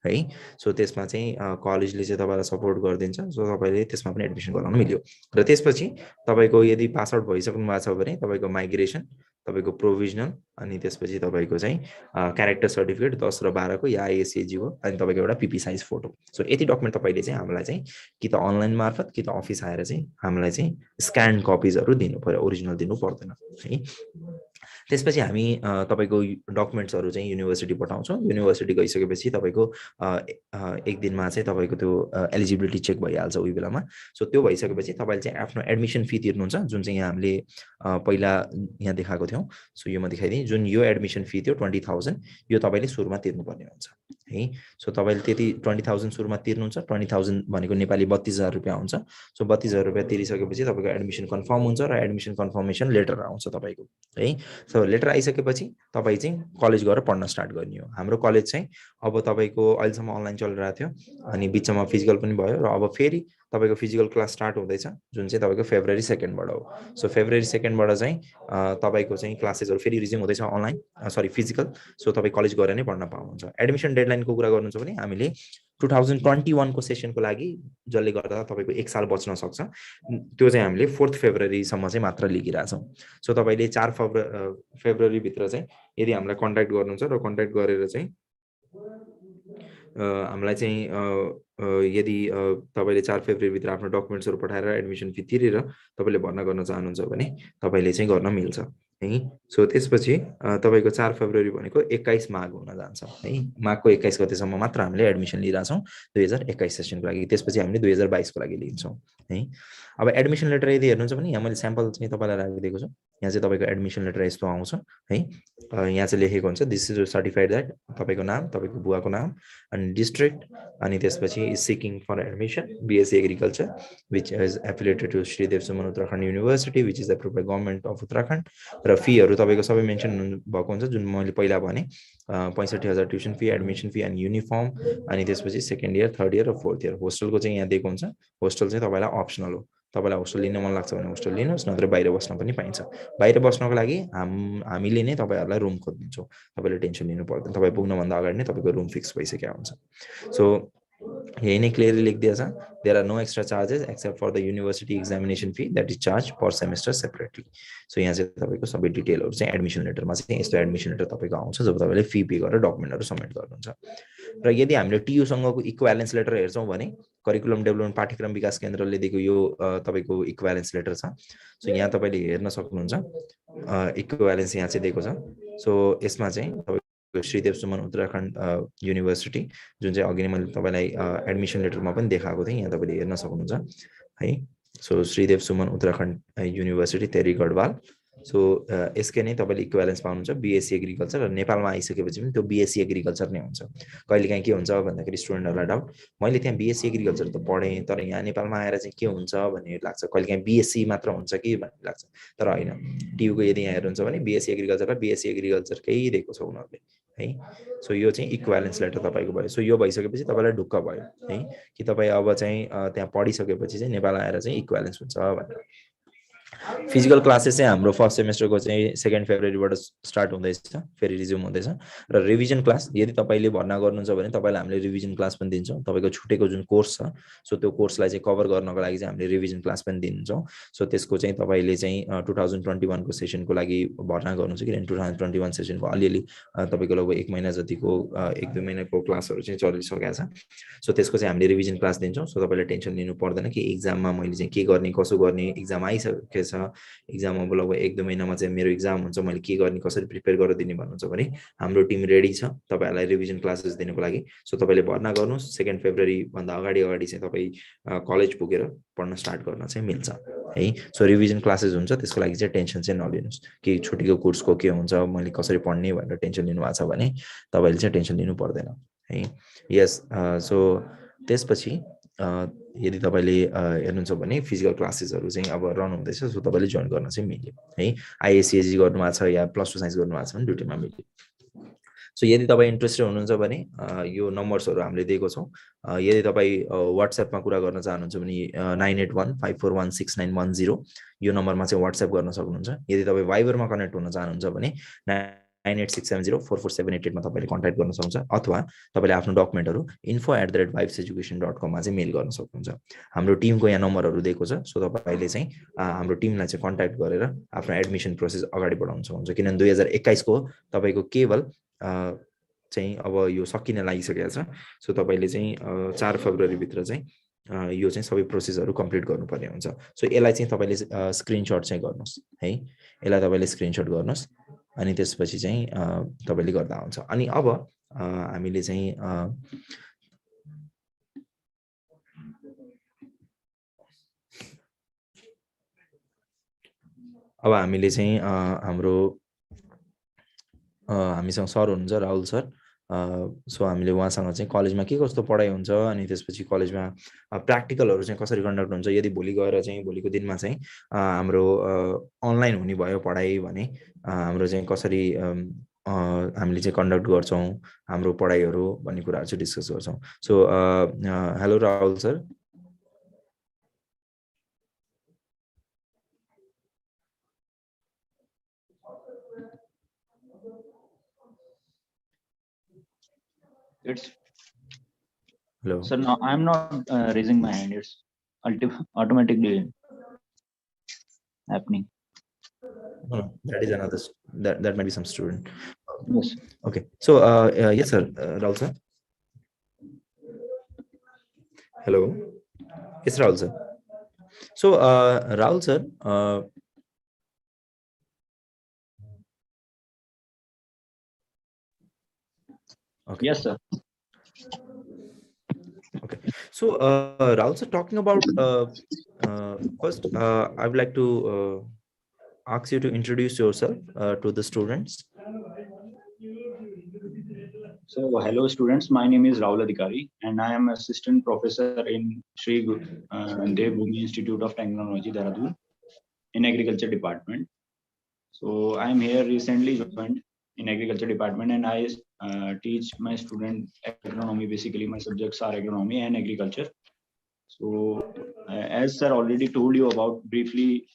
है। सो त्यसमा चाहिँ कलेजले चाहिँ तपाईँलाई सपोर्ट गरिदिन्छ। सो तपाईँले त्यसमा पनि एडमिसन गराउन मिल्यो। र त्यसपछि तपाईँको यदि पास आउट भइसक्नु भएको छ भने तपाईँको माइग्रेसन तपाईको प्रोभिजनल अनि त्यसपछि तपाईको चाहिँ क्यारेक्टर सर्टिफिकेट 10 र 12 को या आइएसएजी हो अनि तपाईको एउटा पीपी साइज फोटो सो यति डकुमेन्ट तपाईले चाहिँ हामीलाई चाहिँ कि त अनलाइन मार्फत कि त अफिस आएर चाहिँ हामीलाई चाहिँ स्क्यान कपिजहरु दिनु पर्यो ओरिजिनल दिनु पर्दैन है त्यसपछि हामी तपाईको डकुमेन्ट्सहरु चाहिँ युनिभर्सिटी पठाउँछौं युनिभर्सिटी गइसकेपछि तपाईको एक दिनमा चाहिँ तपाईको त्यो एलिजिबिलिटी चेक भइहाल्छ उही बेलामा सो त्यो भइसकेपछि तपाईले चाहिँ आफ्नो एडमिसन फी तिर्नुहुन्छ जुन चाहिँ यहाँ हामीले पहिला यहाँ देखाएको थियौ सो यो म देखाइदिए जुन यो एडमिसन फी थियो 20000 यो तपाईले सुरुमा तिर्नुपर्ने हुन्छ है सो तपाईले त्यति 20000 सुरुमा तिर्नुहुन्छ 20000 भनेको नेपाली 32000 रुपैयाँ हुन्छ सो 32000 रुपैयाँ तिरिसकेपछि तपाईको एडमिसन कन्फर्म हुन्छ र एडमिसन कन्फर्मेसन लेटर आउँछ तपाईको है सो लेटर आइसकेपछि तपाई चाहिँ कलेज गएर पढ्न स्टार्ट गर्ने हो हाम्रो कलेज चाहिँ अब तपाईको अहिलेसम्म अनलाइन चलिरहेको थियो अनि बीचमा फिजिकल पनि भयो र अब फेरि तपाईको फिजिकल क्लास स्टार्ट हुँदैछ जुन चाहिँ तपाईको फेब्रुअरी 2 बाट हो सो फेब्रुअरी 2 बाट चाहिँ तपाईको चाहिँ क्लासेसहरु फेरि रिज्युम हुँदैछ अनलाइन सरी फिजिकल सो तपाई कलेज गएर नै पढ्न पाउनुहुन्छ एडमिसन डेडलाइनको कुरा गर्नुहुन्छ भने हामीले 2021 को सेसनको लागि जसले गर्दा तपाईको 1 साल बच्न सक्छ त्यो चाहिँ हामीले 4 फेब्रुअरी सम्म चाहिँ मात्र लिगिरहेछौं सो तपाईले 4 फेब्रुअरी भित्र चाहिँ यदि हामीलाई कन्ट्याक्ट गर्नुहुन्छ र कन्ट्याक्ट गरेर चाहिँ हामीलाई चाहिँ यदि तपाईले 4 फेब्रुअरी भित्र आफ्नो डकुमेन्ट्सहरु पठाएर एडमिसन फी तिरेर तपाईले भर्ना गर्न चाहनुहुन्छ भने तपाईले चाहिँ गर्न मिल्छ है सो त्यसपछि तपाईको 4 फेब्रुअरी भनेको 21 माघ हुन जान्छ है माघको 21 गतेसम्म मात्र हामीले एडमिसन लिइराछौं 2021 सेसनको लागि त्यसपछि हामीले 2022 को लागि लिन्छौं है अब एडमिसन लेटर यदि हेर्नुहुन्छ भने यहाँ मैले स्याम्पल चाहिँ तपाईलाई राखिदिएको छु यहाँ चाहिँ तपाईको एडमिसन लेटर यस्तो आउँछ है यहाँ चाहिँ लेखेको हुन्छ दिस इज सर्टिफाइड दैट तपाईको नाम तपाईको बुवाको नाम अनि डिस्ट्रिक्ट अनि त्यसपछि is seeking for admission B.Sc. Agriculture which is affiliated to Shridev Suman Uttarakhand university which is approved by government of Uttarakhand र फीहरु तपाईको सबै मेन्सन भएको हुन्छ जुन मैले पहिला भने 65000 ट्युसन फी एडमिसन फी अनि युनिफर्म अनि त्यसपछि सेकेन्ड इयर थर्ड इयर र फोर्थ इयर होस्टलको चाहिँ यहाँ दिएको हुन्छ होस्टल चाहिँ तपाईलाई अप्सनल हो तपाईलाई होस्टल लिन मन लाग्छ भने होस्टल लिनुस् नत्र बाहिर बस्न पनि पाइन्छ बाहिर बस्नको लागि हामीले नै तपाईहरुलाई रुम खोज्दिन्छौं तपाईले टेन्सन लिनु पर्दैन तपाई पुग्न भन्दा अगाडि नै तपाईको रुम फिक्स भइसक्यो हुन्छ सो यही नै क्लियरली लेखिदिएछ there are no extra charges except for the university examination fee that is charge per semester separately so यहाँ चाहिँ तपाईको सबै डिटेलहरु चाहिँ एडमिसन लेटरमा चाहिँ यस्तो एडमिसन लेटर तपाईको आउँछ जब तपाईले फी पे गरेर डकुमेन्टहरु सबमिट गर्नुहुन्छ र यदि हामीले टीयू सँगको इक्विभ्यालेन्स लेटर हेर्छौं भने करिकुलम डेभलपमेन्ट पाठ्यक्रम विकास केन्द्रले दिएको यो तपाईको इक्विभ्यालेन्स लेटर छ सो यहाँ तपाईले हेर्न सक्नुहुन्छ इक्विभ्यालेन्स यहाँ चाहिँ दिएको छ सो यसमा चाहिँ श्रीदेव सुमन उत्तराखण्ड युनिभर्सिटी जुन चाहिँ अघि नै मैले तपाईलाई एडमिसन लेटरमा पनि देखाएको थिएँ यहाँ तपाईले हेर्न सक्नुहुन्छ है so Shridev Suman Uttarakhand university Tehri Garhwal so यसकै नै तपाईले इक्विभ्यालेन्स पाउनुहुन्छ B.Sc. Agriculture र नेपालमा आइसकेपछि पनि त्यो B.Sc. Agriculture नै हुन्छ कहिलेकाहीँ के हुन्छ भन्दाखेरि स्टुडेन्टहरुलाई डाउट मैले त्यहाँ B.Sc. Agriculture त पढेँ तर यहाँ नेपालमा आएर चाहिँ के हुन्छ भन्ने लाग्छ कहिलेकाहीँ B.Sc. मात्र हुन्छ कि भन्ने लाग्छ तर हैन टीयू को यदि यहाँ हेर्नुहुन्छ भने B.Sc. Agriculture र B.Sc. Agriculture कै दिएको छ उनीहरुले है सो यो चाहिँ इक्विभ्यालेन्स लेटर तपाईको भयो सो यो भइसकेपछि तपाईलाई ढुक्क भयो है कि तपाई अब चाहिँ त्यहाँ पढिसकेपछि चाहिँ नेपाल आएर चाहिँ इक्विभ्यालेन्स हुन्छ भनेर फिजिकल क्लासेस चाहिँ हाम्रो फर्स्ट सेमेस्टरको चाहिँ 2 फेब्रुअरीबाट स्टार्ट हुँदैछ फेरि रिज्युम हुँदैछ र रिभिजन क्लास यदि तपाईले भर्ना गर्नुहुन्छ भने तपाईलाई हामीले रिभिजन क्लास पनि दिन्छौं तपाईको छुटेको जुन कोर्स छ सो त्यो कोर्सलाई चाहिँ कभर गर्नको लागि चाहिँ हामीले रिभिजन क्लास पनि दिन्छौं सो त्यसको चाहिँ तपाईले चाहिँ 2021 को सेसनको लागि भर्ना गर्नुहुन्छ किनभने 2021 सेसनको अलिअलि तपाईको लगभग 1 महिना जतिको 1-2 महिनाको क्लासहरु चाहिँ चलिसकेको छ सो त्यसको चाहिँ हामीले रिभिजन क्लास दिन्छौं सो तपाईले टेन्सन लिनु पर्दैन कि एक्जाममा मैले चाहिँ के गर्ने कसो गर्ने एक्जाम आइसकेको छ एक्जाम अब लगभग 1-2 महिनामा चाहिँ मेरो एक्जाम हुन्छ मैले के गर्ने कसरी प्रिपेयर गरेर दिने भन्नुहुन्छ भने हाम्रो टिम रेडी छ तपाईहरुलाई रिभिजन क्लासेस दिनको लागि सो तपाईले भर्ना गर्नुस् 2 फेब्रुअरी भन्दा अगाडि चाहिँ तपाई कलेज पुगेर पढ्न स्टार्ट गर्न चाहिँ मिल्छ है सो रिभिजन क्लासेस हुन्छ त्यसको लागि चाहिँ टेन्सन चाहिँ नलिनुस् कि छुटेको कोर्सको के हुन्छ मैले कसरी पढ्ने भनेर टेन्सन लिनु भएको छ भने तपाईले चाहिँ टेन्सन लिनु पर्दैन है यस सो त्यसपछि यदि तपाईले हेर्नुहुन्छ भने फिजिकल क्लासेसहरु चाहिँ अब रन हुँदैछ सो तपाईले जोइन गर्न चाहिँ मिल्यो है आइएसएजी गर्नु भएको छ या +2 साइन्स गर्नु भएको छ भने दुटैमा मिल्यो सो यदि तपाई इन्ट्रेस्टेड हुनुहुन्छ भने यो नम्बर्सहरु हामीले दिएको छौं यदि तपाई व्हाट्सएपमा कुरा गर्न चाहनुहुन्छ भने 9815416910 यो नम्बरमा चाहिँ व्हाट्सएप गर्न सक्नुहुन्छ यदि तपाई भाइबरमा कनेक्ट हुन चाहनुहुन्छ भने 9867044788 मा तपाईले कन्ट्याक्ट गर्न सक्नुहुन्छ अथवा तपाईले आफ्नो डकुमेन्टहरु info@vibesEducation.com मा चाहिँ मेल गर्न सक्नुहुन्छ। हाम्रो टिमको यहाँ नम्बरहरु दिएको छ, सो तपाईले चाहिँ हाम्रो टिमलाई चाहिँ कन्ट्याक्ट गरेर आफ्नो एडमिसन प्रोसेस अगाडि बढाउन सक्नुहुन्छ। किनभने 2021 को तपाईको केवल चाहिँ अब यो सकिन लागिसकेको छ, सो तपाईले चाहिँ 4 फेब्रुअरी भित्र चाहिँ यो चाहिँ सबै प्रोसेसहरु कम्प्लिट गर्नुपर्ने हुन्छ। सो यसलाई चाहिँ तपाईले स्क्रिनशट चाहिँ गर्नुस् है, यसलाई तपाईले स्क्रिनशट गर्नुस् अनि त्यसपछि चाहिँ तपाईले गर्दा हुन्छ। अनि अब हामीले चाहिँ हाम्रो हामीसँग सर हुनुहुन्छ राहुल सर। सो हामीले उहाँसँग चाहिँ कलेजमा के कस्तो पढाइ हुन्छ अनि त्यसपछि कलेजमा प्र्याक्टिकलहरु चाहिँ कसरी कन्डक्ट हुन्छ, यदि भोलि गएर चाहिँ भोलिको दिनमा चाहिँ हाम्रो अनलाइन हुने भयो पढाइ भने हाम्रो चाहिँ कसरी हामीले चाहिँ कन्डक्ट गर्छौं हाम्रो पढाइहरु भन्ने कुराहरु चाहिँ डिस्कस गर्छौं। So hello Rahul sir. It's hello. Sir, no, I'm not raising my hand. It's automatically happening. No, that is another. That might be some student. Yes. Okay. So yes, sir. Rahul sir. Hello. Yes, Rahul sir. So Rahul sir. Okay. Yes, sir. Okay. So Rahul sir, talking about first, I would like to ask you to introduce yourself to the students. So hello students, my name is Rahul Adhikari and I am assistant professor in Sri Dehradun Institute of Technology, Dehradun in agriculture department. So I am here recently joined in agriculture department and I teach my student agronomy. Basically my subjects are agronomy and agriculture. So as sir already told you about briefly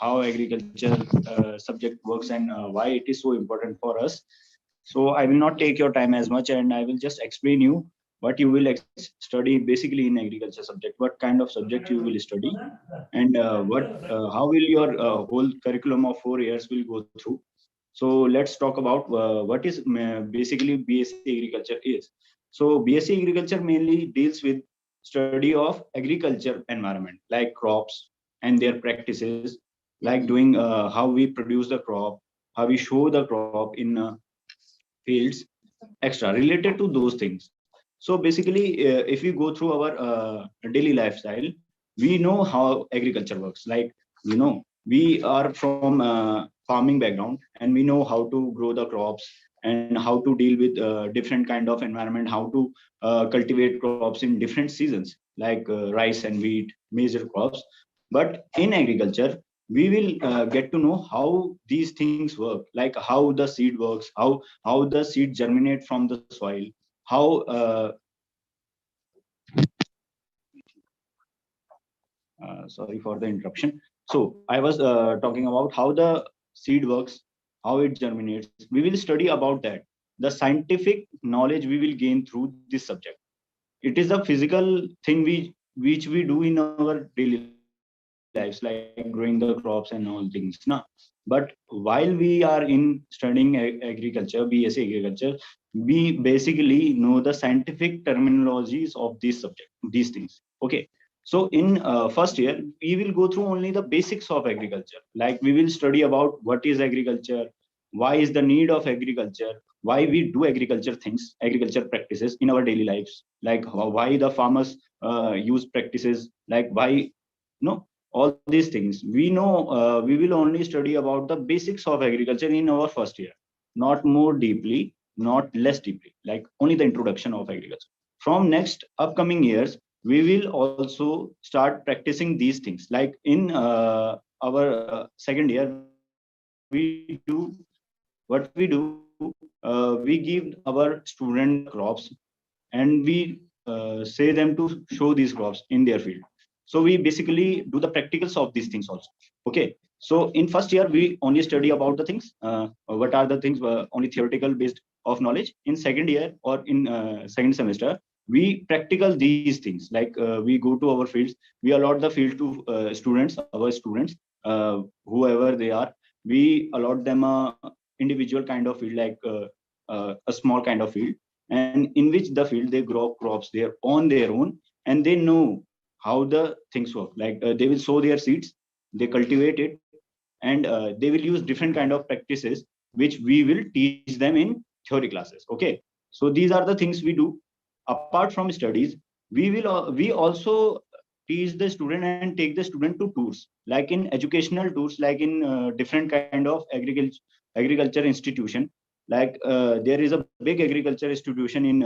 how agriculture subject works and why it is so important for us. So I will not take your time as much and I will just explain you what you will study basically in agriculture subject, what kind of subject you will study and how will your whole curriculum of 4 years will go through. So let's talk about what is basically B.Sc. Agriculture is. So B.Sc. Agriculture mainly deals with study of agriculture environment like crops and their practices, like doing how we produce the crop, how we show the crop in fields, extra related to those things. So basically if we go through our daily lifestyle, we know how agriculture works. Like, you know, we are from farming background and we know how to grow the crops and how to deal with different kind of environment, how to cultivate crops in different seasons like rice and wheat, major crops. But in agriculture, we will get to know how these things work, like how the seed works, how the seed germinate from the soil, how sorry for the interruption. So I was talking about how the seed works, how it germinates. We will study about that. The scientific knowledge we will gain through this subject. It is a physical thing which we do in our daily lives, like growing the crops and all things. But while we are in studying agriculture, B.Sc. Agriculture, we basically know the scientific terminologies of this subject, these things. Okay. So in first year, we will go through only the basics of agriculture. Like we will study about what is agriculture, why is the need of agriculture, why we do agriculture things, agriculture practices in our daily lives, like why the farmers use practices, like why, all these things. We know we will only study about the basics of agriculture in our first year, not more deeply, not less deeply, like only the introduction of agriculture. From next upcoming years, we will also start practicing these things. Like in our second year, we do what we do. We give our student crops, and we say them to show these crops in their field. So we basically do the practicals of these things also. Okay. So in first year, we only study about the things, what are the things only theoretical based of knowledge. In second year or in second semester, we practical these things. Like we go to our fields, we allot the field to students, our students, whoever they are. We allot them a individual kind of field, like a small kind of field, and in which the field they grow crops there on their own, and they know how the things work. Like they will sow their seeds, they cultivate it, and they will use different kind of practices which we will teach them in theory classes. Okay, so these are the things we do. Apart from studies, we also teach the student and take the student to tours, like in educational tours, like in different kind of agriculture institution. Like there is a big agriculture institution in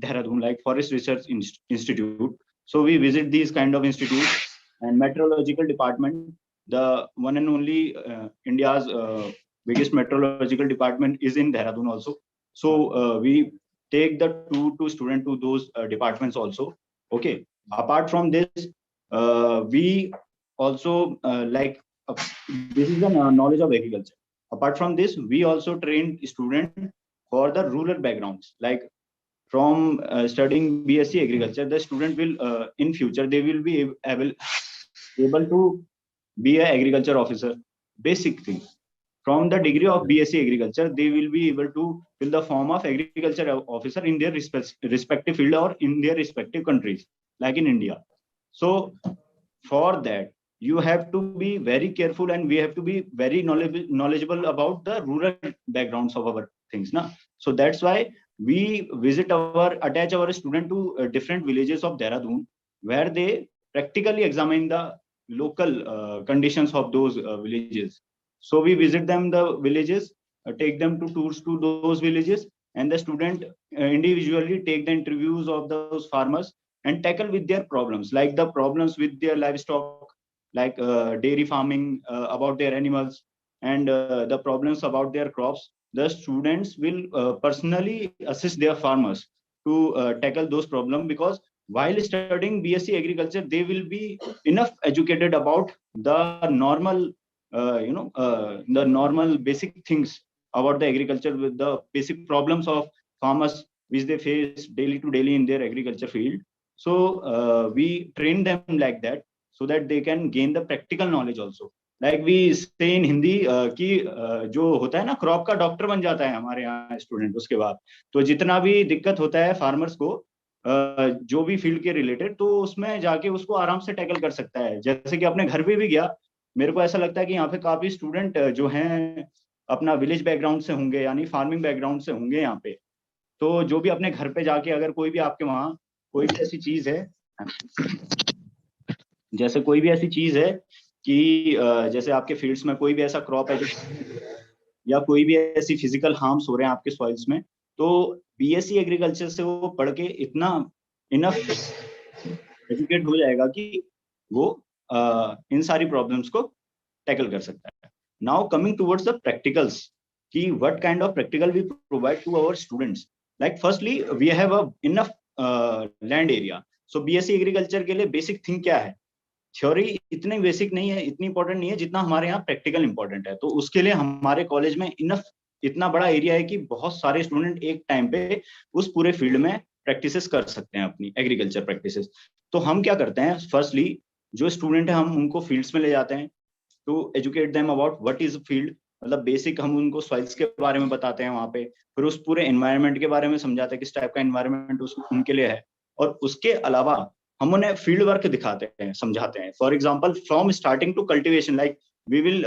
Dehradun, like Forest Research Institute. So we visit these kind of institutes. And meteorological department, the one and only India's biggest meteorological department is in Dehradun also. So we take the two student to those departments also. Okay. Apart from this, we also this is the knowledge of agriculture. Apart from this, we also train student for the rural backgrounds. Like from studying B.Sc. Agriculture, the student will in future they will be able to be an agriculture officer. Basic thing. From the degree of B.Sc. Agriculture, they will be able to fill the form of agriculture officer in their respective field or in their respective countries, like in India. So for that, you have to be very careful, and we have to be very knowledgeable about the rural backgrounds of our things. Na? So that's why we attach our student to different villages of Dehradun, where they practically examine the local conditions of those villages. So we visit them the villages, take them to tours to those villages, and the student individually take the interviews of those farmers and tackle with their problems, like the problems with their livestock, like dairy farming, about their animals, and the problems about their crops. The students will personally assist their farmers to tackle those problems, because while studying B.Sc. Agriculture, they will be enough educated about the normal, the normal basic things about the agriculture, with the basic problems of farmers which they face daily to daily in their agriculture field. So we train them like that, so that they can gain the practical knowledge also. Like we say in Hindi कि जो होता है ना, क्रॉप का डॉक्टर बन जाता है हमारे यहाँ स्टूडेंट उसके बाद। तो जितना भी दिक्कत होता है फार्मर्स को, जो भी फील्ड के रिलेटेड, तो उसमें जाके उसको आराम से टैकल कर सकता है। जैसे कि अपने घर पे भी गया, मेरे को ऐसा लगता है कि यहाँ पे काफी स्टूडेंट जो हैं अपना विलेज बैकग्राउंड से होंगे, यानी फार्मिंग बैकग्राउंड से होंगे यहाँ पे। तो जो भी अपने घर पे जाके अगर कोई भी आपके वहाँ कोई भी ऐसी चीज है, जैसे कोई भी ऐसी चीज है कि जैसे आपके फील्ड्स में कोई भी ऐसा क्रॉप है या कोई भी ऐसी फिजिकल हार्म्स हो रहे हैं आपके सॉइल्स में, तो B.Sc. एग्रीकल्चर से वो पढ़ के इतना इनफ एजुकेट हो जाएगा कि वो इन सारी प्रॉब्लम्स को टैकल कर सकता है। Now coming towards the practicals, कि what kind of practical we provide to our students. Like firstly we have a enough land area. So B.Sc. Agriculture के लिए बेसिक थिंग क्या है, थ्योरी इतनी बेसिक नहीं है, इतनी इंपॉर्टेंट नहीं है जितना हमारे यहाँ प्रैक्टिकल इंपॉर्टेंट है। तो उसके लिए हमारे कॉलेज में इतना बड़ा एरिया है कि बहुत सारे स्टूडेंट एक टाइम पे उस पूरे फील्ड में प्रैक्टिसेस कर सकते हैं, अपनी एग्रीकल्चर प्रैक्टिसेस। तो हम क्या करते हैं, फर्स्टली जो स्टूडेंट है हम उनको फील्ड्स में ले जाते हैं to educate them about what is field. मतलब बेसिक हम उनको सॉइल्स के बारे में बताते हैं वहाँ पे, फिर उस पूरे एनवायरनमेंट के बारे में समझाते हैं किस टाइप का एनवायरनमेंट उनके लिए है, और उसके अलावा हम उन्हें फील्ड वर्क दिखाते हैं, समझाते हैं। For example from starting to cultivation, like we will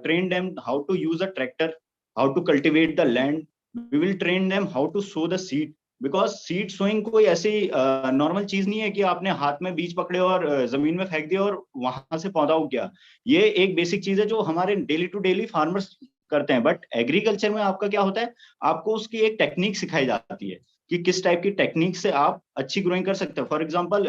train them how to use a tractor, how to cultivate the land, we will train them how to sow the seed, because seed sowing कोई ऐसी नॉर्मल चीज नहीं है कि आपने हाथ में बीज पकड़े और जमीन में फेंक दिया और वहां से पौधा उग गया। ये एक बेसिक चीज है जो हमारे डेली टू डेली फार्मर्स करते हैं। बट एग्रीकल्चर में आपका क्या होता है, आपको उसकी एक टेक्निक सिखाई जाती है कि किस टाइप की टेक्निक से आप अच्छी ग्रोइंग कर सकते हो। फॉर एग्जांपल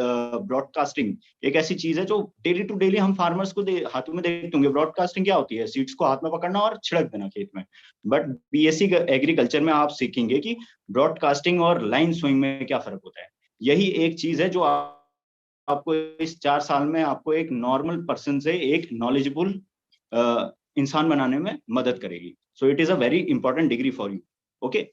ब्रॉडकास्टिंग एक ऐसी चीज है जो डेली टू डेली हम फार्मर्स को हाथों में देखते होंगे। ब्रॉडकास्टिंग क्या होती है, सीड्स को हाथ में पकड़ना और छिड़क देना खेत में। But B.Sc. एग्रीकल्चर में आप सीखेंगे कि ब्रॉडकास्टिंग और लाइन सोइंग में क्या फर्क होता है। यही एक चीज है जो आपको इस 4 साल में आपको एक नॉर्मल पर्सन से एक नॉलेजेबल इंसान बनाने में मदद करेगी. So it is a very important degree for you. Okay,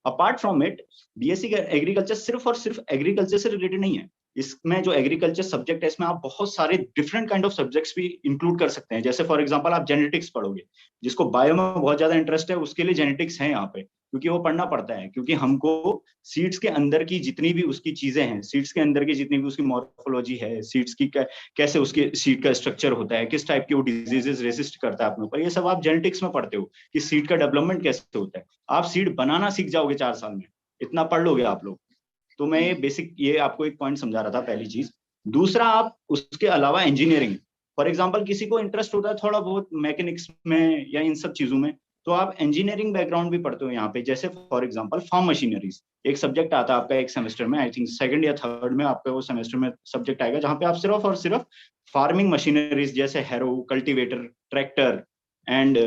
apart from it, BSc agriculture सिर्फ और सिर्फ एग्रीकल्चर से रिलेटेड नहीं है. इसमें जो एग्रीकल्चर सब्जेक्ट है, इसमें आप बहुत सारे डिफरेंट काइंड ऑफ सब्जेक्ट्स भी इंक्लूड कर सकते हैं. जैसे फॉर एग्जांपल आप जेनेटिक्स पढ़ोगे, जिसको बायो में बहुत ज्यादा इंटरेस्ट है, उसके लिए जेनेटिक्स है यहाँ पे, क्योंकि वो पढ़ना पड़ता है. क्योंकि हमको सीड्स के अंदर की जितनी भी उसकी चीजें हैं, सीड्स के अंदर की जितनी भी उसकी मॉर्फोलॉजी है, सीड्स की कैसे उसके सीड का स्ट्रक्चर होता है, किस टाइप की वो डिजीजेस रेसिस्ट करता है अपने ऊपर, ये सब आप जेनेटिक्स में पढ़ते हो कि सीड का डेवलपमेंट कैसे होता है. आप सीड बनाना सीख जाओगे 4 साल में, इतना पढ़ लोगे आप लोग. तो मैं ये बेसिक, ये आपको एक पॉइंट समझा रहा था, पहली चीज. दूसरा, आप उसके अलावा इंजीनियरिंग, फॉर एग्जांपल किसी को इंटरेस्ट होता है थोड़ा बहुत मैकेनिक्स में या इन सब चीजों में, तो आप इंजीनियरिंग बैकग्राउंड भी पढ़ते हो यहाँ पे. जैसे फॉर एग्जांपल फार्म मशीनरीज, एक सब्जेक्ट आता है आपका एक सेमेस्टर में, I think second yeah third में आपका वो सेमेस्टर में सब्जेक्ट आएगा, जहाँ पे आप सिर्फ और सिर्फ फार्मिंग मशीनरीज जैसे हैरो, कल्टीवेटर, ट्रैक्टर एंड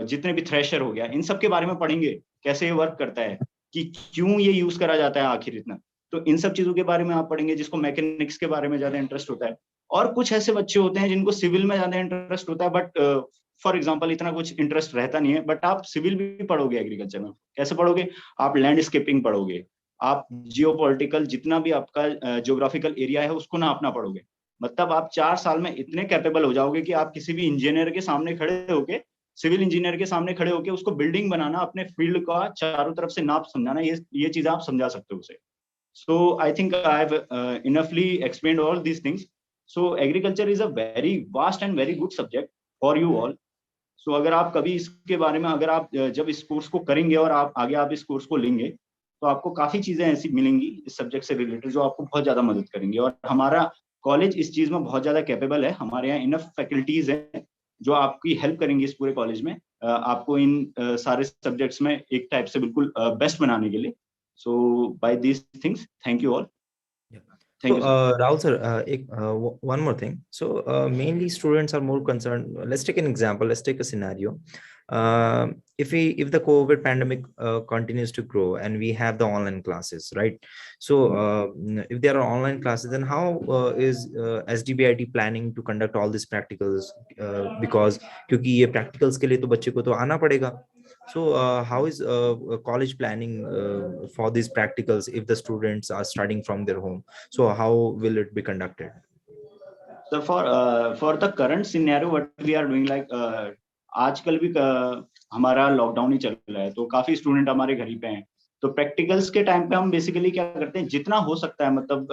जितने भी थ्रेशर हो गया, इन सब के बारे में पढ़ेंगे, कैसे ये वर्क करता है, कि क्यों ये यूज करा जाता है आखिर इतना. तो इन सब चीजों के बारे में आप पढ़ेंगे, जिसको मैकेनिक्स के बारे में ज्यादा इंटरेस्ट होता है. और कुछ ऐसे बच्चे होते हैं जिनको सिविल में ज्यादा इंटरेस्ट होता है, बट फॉर एग्जांपल इतना कुछ इंटरेस्ट रहता नहीं है, बट आप सिविल भी पढ़ोगे एग्रीकल्चर में. कैसे पढ़ोगे? आप लैंडस्केपिंग पढ़ोगे, आप जियोपॉलिटिकल जितना भी आपका जियोग्राफिकल एरिया है उसको नापना पढ़ोगे. मतलब आप 4 साल में इतने कैपेबल हो जाओगे कि आप किसी भी इंजीनियर के सामने खड़े होके, सिविल इंजीनियर के सामने खड़े होके उसको बिल्डिंग बनाना, अपने फील्ड का चारों तरफ से नाप समझाना, ये चीजें आप समझा सकते हो उसे. So I think I have enoughly explained all these things. So agriculture is a very vast and very good subject for you all. So अगर आप कभी इसके बारे में, अगर आप जब इस कोर्स को करेंगे और आप आगे आप इस कोर्स को लेंगे, तो आपको काफी चीजें ऐसी मिलेंगी इस सब्जेक्ट से रिलेटेड जो आपको बहुत ज्यादा मदद करेंगी. और हमारा कॉलेज इस चीज में बहुत ज्यादा कैपेबल है. हमारे यहाँ इनफ फैकल्टीज हैं जो आपकी हेल्प करेंगी इस पूरे कॉलेज में, आपको इन सारे सब्जेक्ट्स में एक टाइप से बिल्कुल बेस्ट बनाने के लिए. So by these things, thank you all. Yeah. Thank So, you, sir. Rahul sir, one more thing. So, mainly students are more concerned. Let's take an example. Let's take a scenario. If the COVID pandemic continues to grow and we have the online classes, right? So, if there are online classes, then how is SDBIT planning to conduct all these practicals? Because क्योंकि ये practicals के लिए तो बच्चे को तो आना पड़ेगा. So, how is college planning for these practicals if the students are studying from their home? So, how will it be conducted? So for the current scenario, what we are doing, like आजकल भी हमारा लॉकडाउन ही चल रहा है, तो काफी स्टूडेंट हमारे घर ही पे हैं. तो प्रैक्टिकल्स के टाइम पे हम बेसिकली क्या करते हैं, जितना हो सकता है, मतलब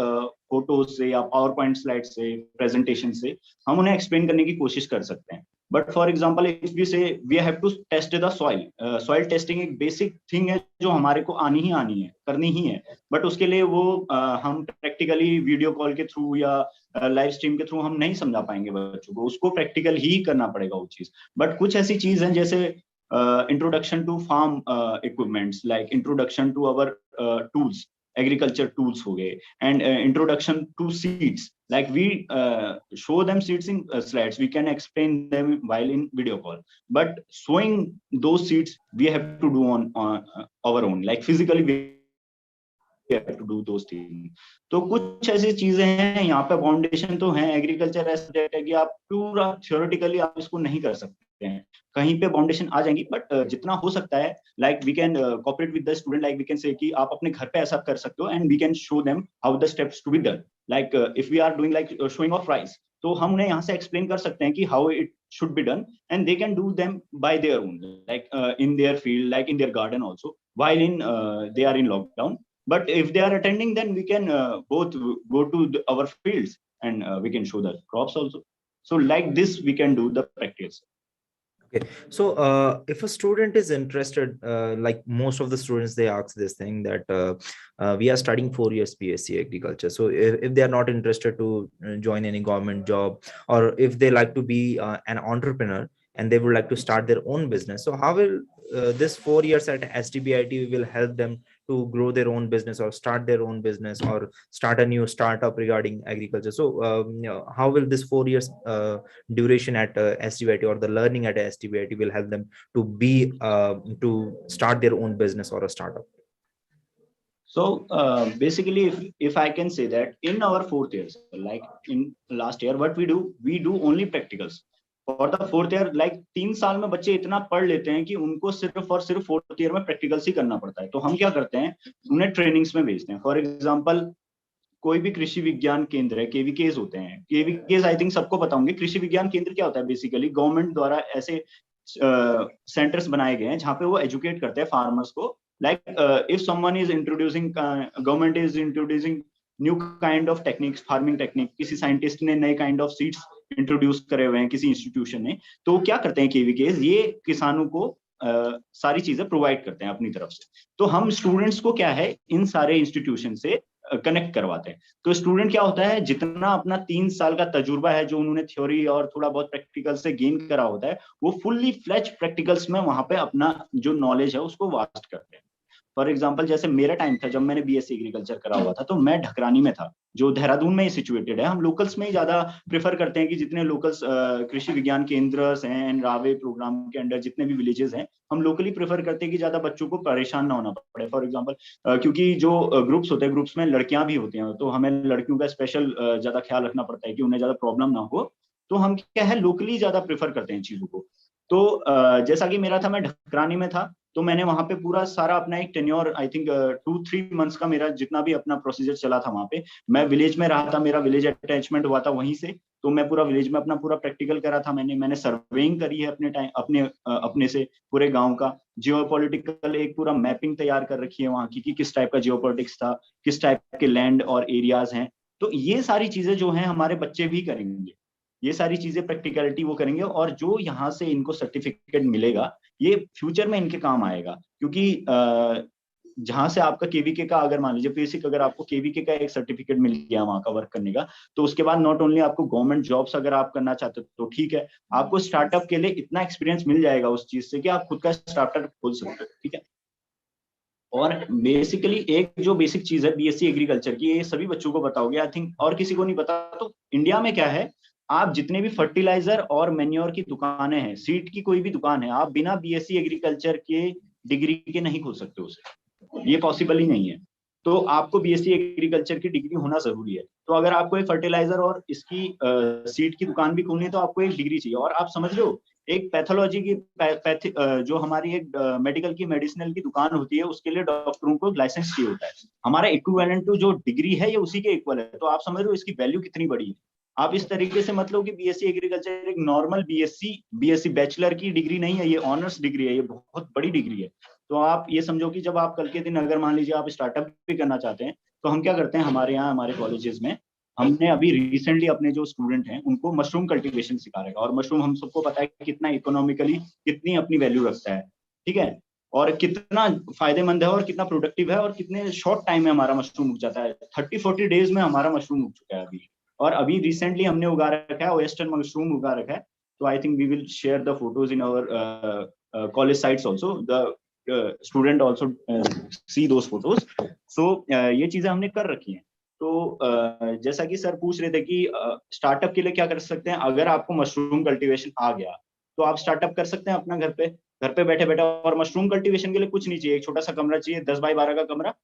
फोटोज से या पावर पॉइंट स्लाइड से, प्रेजेंटेशन से हम उन्हें एक्सप्लेन करने की कोशिश कर सकते हैं. But for example if we say we have to test the soil testing एक बेसिक थिंग है जो हमारे को आनी है, करनी ही है. बट उसके लिए वो हम प्रैक्टिकली वीडियो कॉल के थ्रू या लाइव स्ट्रीम के थ्रू हम नहीं समझा पाएंगे बच्चों को, उसको प्रैक्टिकल ही करना पड़ेगा वो चीज. बट कुछ ऐसी चीज है जैसे introduction to farm equipments, like introduction to our tools, agriculture tools हो गए, and introduction to seeds, like we show them seeds in slides, we can explain them while in video call, but showing those seeds we have to do on our own, like physically we have to do those things. तो कुछ ऐसी चीजें हैं यहाँ पे. फाउंडेशन तो है, एग्रीकल्चर ऐसा सब्जेक्ट है कि आप पूरा थ्योरेटिकली आप इसको नहीं कर सकते हैं, कहीं पे फाउंडेशन आ जाएंगी. बट जितना हो सकता है, like we can cooperate with the student, like we can say कि आप अपने घर पे ऐसा कर सकते हो, and we can show them how the steps to be done. Like if we are doing like showing of rice, तो हम उन्हें यहाँ से एक्सप्लेन कर सकते हैं कि how it should be done, and they can do them by their own, like in their field, like in their garden also, while in they are in lockdown. But if they are attending, then we can both go to our fields, and we can show the crops also. So like this, we can do the practice. Okay. So if a student is interested, like most of the students, they ask this thing that we are studying 4 years B.Sc. Agriculture. So if they are not interested to join any government job, or if they like to be an entrepreneur and they would like to start their own business, so how will this 4 years at SDBIT will help them to grow their own business or start their own business or start a new startup regarding agriculture? So how will this 4 years duration at SDBIT or the learning at SDBIT will help them to be to start their own business or a startup? So basically, if I can say that in our 4th years, like in last year, what we do only practicals. For the fourth year, like 3 साल में बच्चे इतना पढ़ लेते हैं कि उनको सिर्फ और सिर्फ फोर्थ ईयर में प्रैक्टिकल्स ही करना पड़ता है। तो हम क्या करते हैं, उन्हें ट्रेनिंग्स में भेजते हैं। फॉर एग्जाम्पल, कोई भी कृषि विज्ञान केंद्र है, केवीकेज होते हैं। केवीकेज आई थिंक सबको पता होंगे। कृषि विज्ञान केंद्र क्या होता है, बेसिकली गवर्नमेंट द्वारा ऐसे सेंटर्स बनाए गए हैं जहाँ पे वो एजुकेट करते हैं फार्मर्स को। Like if someone is introducing, government is introducing new kind of techniques, farming technique, किसी साइंटिस्ट ने नए काइंड ऑफ सीड्स इंट्रोड्यूस करे हुए हैं किसी इंस्टीट्यूशन ने, तो क्या करते हैं केवीकेज, ये किसानों को सारी चीजें प्रोवाइड करते हैं अपनी तरफ से। तो हम स्टूडेंट्स को क्या है, इन सारे इंस्टीट्यूशन से कनेक्ट करवाते हैं। तो स्टूडेंट क्या होता है, जितना अपना 3 साल का तजुर्बा है, जो उन्होंने थ्योरी और थोड़ा बहुत प्रैक्टिकल से गेन करा होता है, वो फुल्ली फ्लेज प्रैक्टिकल्स में वहां पे अपना जो नॉलेज है उसको वास्ट करते हैं। फॉर एग्जाम्पल, जैसे मेरा टाइम था जब मैंने बीएससी एग्रीकल्चर करा हुआ था, तो मैं ढकरानी में था, जो देहरादून में ही सिचुएटेड है। हम लोकल्स में ही ज्यादा प्रेफर करते हैं कि जितने लोकल्स कृषि विज्ञान केंद्र हैं, रावे प्रोग्राम के अंडर जितने भी विलेजेस हैं, हम लोकली प्रेफर करते हैं कि ज्यादा बच्चों को परेशान ना होना पड़े। फॉर एग्जाम्पल, क्योंकि जो ग्रुप्स होते हैं, ग्रुप्स में लड़कियां भी होती हैं, तो हमें लड़कियों का स्पेशल ज्यादा ख्याल रखना पड़ता है कि उन्हें ज्यादा प्रॉब्लम ना हो। तो हम क्या है, लोकली ज्यादा प्रेफर करते हैं चीजों को। तो जैसा कि मेरा था, मैं ढकरानी में था, तो मैंने वहां पे पूरा सारा अपना एक टेन्योर, आई थिंक 2-3 मंथ्स का मेरा जितना भी अपना प्रोसीजर चला था वहां पे। मैं विलेज में रहा था, मेरा विलेज अटैचमेंट हुआ था वहीं से, तो मैं पूरा विलेज में अपना पूरा प्रैक्टिकल करा था। मैंने सर्वेइंग करी है अपने टाइम, अपने से पूरे गांव का जियोपॉलिटिकल एक पूरा मैपिंग तैयार कर रखी है वहां की, कि किस टाइप का जियोपॉलिटिक्स था, किस टाइप के लैंड और एरियाज हैं। तो ये सारी चीजें जो हैं हमारे बच्चे भी करेंगे, ये सारी चीजें प्रैक्टिकलिटी वो करेंगे, और जो यहाँ से इनको सर्टिफिकेट मिलेगा, ये फ्यूचर में इनके काम आएगा। क्योंकि जहां से आपका केवीके का, अगर मान लीजिए बेसिक, अगर आपको केवीके का एक सर्टिफिकेट मिल गया वहां का वर्क करने का, तो उसके बाद नॉट ओनली आपको गवर्नमेंट जॉब्स अगर आप करना चाहते हो तो ठीक है, आपको स्टार्टअप के लिए इतना एक्सपीरियंस मिल जाएगा उस चीज से कि आप खुद का स्टार्टअप खोल सकते हो। ठीक है। और बेसिकली एक जो बेसिक चीज है बीएससी एग्रीकल्चर की, ये सभी बच्चों को बताओगे आई थिंक, और किसी को नहीं पता। तो इंडिया में क्या है, आप जितने भी फर्टिलाइजर और मेन्योर की दुकानें हैं, सीड की कोई भी दुकान है, आप बिना बीएससी एग्रीकल्चर के डिग्री के नहीं खोल सकते उसे, ये पॉसिबल ही नहीं है। तो आपको बीएससी एग्रीकल्चर की डिग्री होना जरूरी है। तो अगर आपको एक फर्टिलाइजर और इसकी सीड की दुकान भी खोलनी है, तो आपको एक डिग्री चाहिए। और आप समझ रहे हो, एक पैथोलॉजी की जो हमारी एक मेडिकल की मेडिसिनल की दुकान होती है, उसके लिए डॉक्टरों को लाइसेंस चाहिए होता है। हमारा इक्विवेलेंट टू जो डिग्री है, ये उसी के इक्वल है। तो आप समझ रहे हो इसकी वैल्यू कितनी बड़ी है। आप इस तरीके से मतलब कि बीएससी एग्रीकल्चर एक नॉर्मल बीएससी बैचलर की डिग्री नहीं है, ये ऑनर्स डिग्री है, ये बहुत बड़ी डिग्री है। तो आप ये समझो कि जब आप कल के दिन अगर मान लीजिए आप स्टार्टअप भी करना चाहते हैं, तो हम क्या करते हैं, हमारे यहाँ हमारे कॉलेजेस में हमने अभी रिसेंटली अपने जो स्टूडेंट हैं उनको मशरूम कल्टीवेशन सिखा रखा है। और मशरूम हम सबको पता है कि कितना इकोनॉमिकली कितनी अपनी वैल्यू रखता है, ठीक है, और कितना फायदेमंद है और कितना प्रोडक्टिव है, और कितने शॉर्ट टाइम में हमारा मशरूम उग जाता है। 30-40 डेज में हमारा मशरूम उग चुका है अभी। और अभी रिसेंटली हमने उगा रखा है वेस्टर्न मशरूम उगा रखा है। तो I think we will share the photos in our college sites also, the student also see those photos. So ये चीजें हमने कर रखी हैं। तो जैसा कि सर पूछ रहे थे कि स्टार्टअप के लिए क्या कर सकते हैं, अगर आपको मशरूम कल्टीवेशन आ गया तो आप स्टार्टअप कर सकते हैं अपना घर पे बैठे बैठे। और मशरूम कल्टीवेशन के लिए कुछ नहीं चाहिए, एक छोटा सा कमरा चाहिए, 10x12 का कमरा,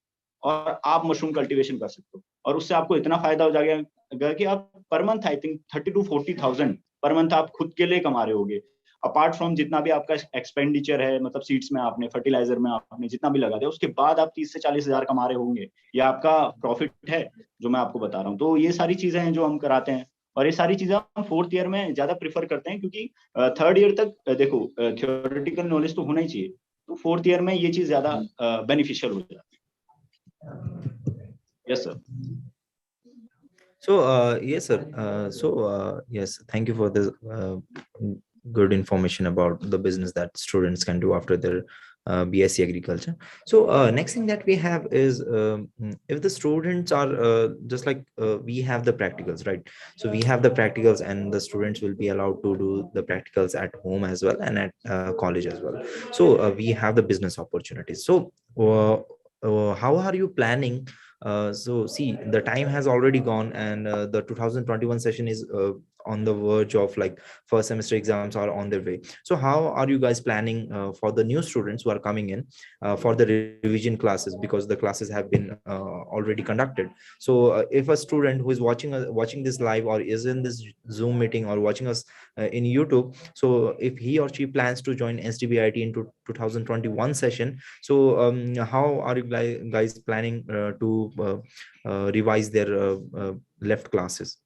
और आप मशरूम कल्टीवेशन कर सकते हो। और उससे आपको इतना फायदा हो जाएगा कि आप per month I think 30,000 to 40,000 per month आप खुद के लिए कमा रहे होगे। अपार्ट फ्रॉम जितना भी आपका एक्सपेंडिचर है, मतलब सीड्स में आपने, फर्टिलाइजर में आपने जितना भी लगा दिया, उसके बाद आप 30 से 40 हजार कमा रहे होंगे। ये आपका प्रॉफिट है जो मैं आपको बता रहा हूँ। तो ये सारी चीजें हैं जो हम कराते हैं, और ये सारी चीजें हम फोर्थ ईयर में ज्यादा प्रेफर करते हैं, क्योंकि थर्ड ईयर तक देखो थियोरेटिकल नॉलेज तो होना ही चाहिए, तो फोर्थ ईयर में ये चीज ज्यादा बेनिफिशियल हो जाती है। यस sir. So yes sir, yes, thank you for this good information about the business that students can do after their BSc agriculture. So next thing that we have is if the students are just like we have the practicals, right? So we have the practicals and the students will be allowed to do the practicals at home as well and at college as well. So we have the business opportunities. So how are you planning? So see, the time has already gone, and the 2021 session is on the verge of like first semester exams are on their way. So how are you guys planning for the new students who are coming in for the revision classes, because the classes have been already conducted? So if a student who is watching this live or is in this Zoom meeting or watching us in YouTube, so if he or she plans to join SDBIT into 2021 session, so how are you guys planning to revise their left classes?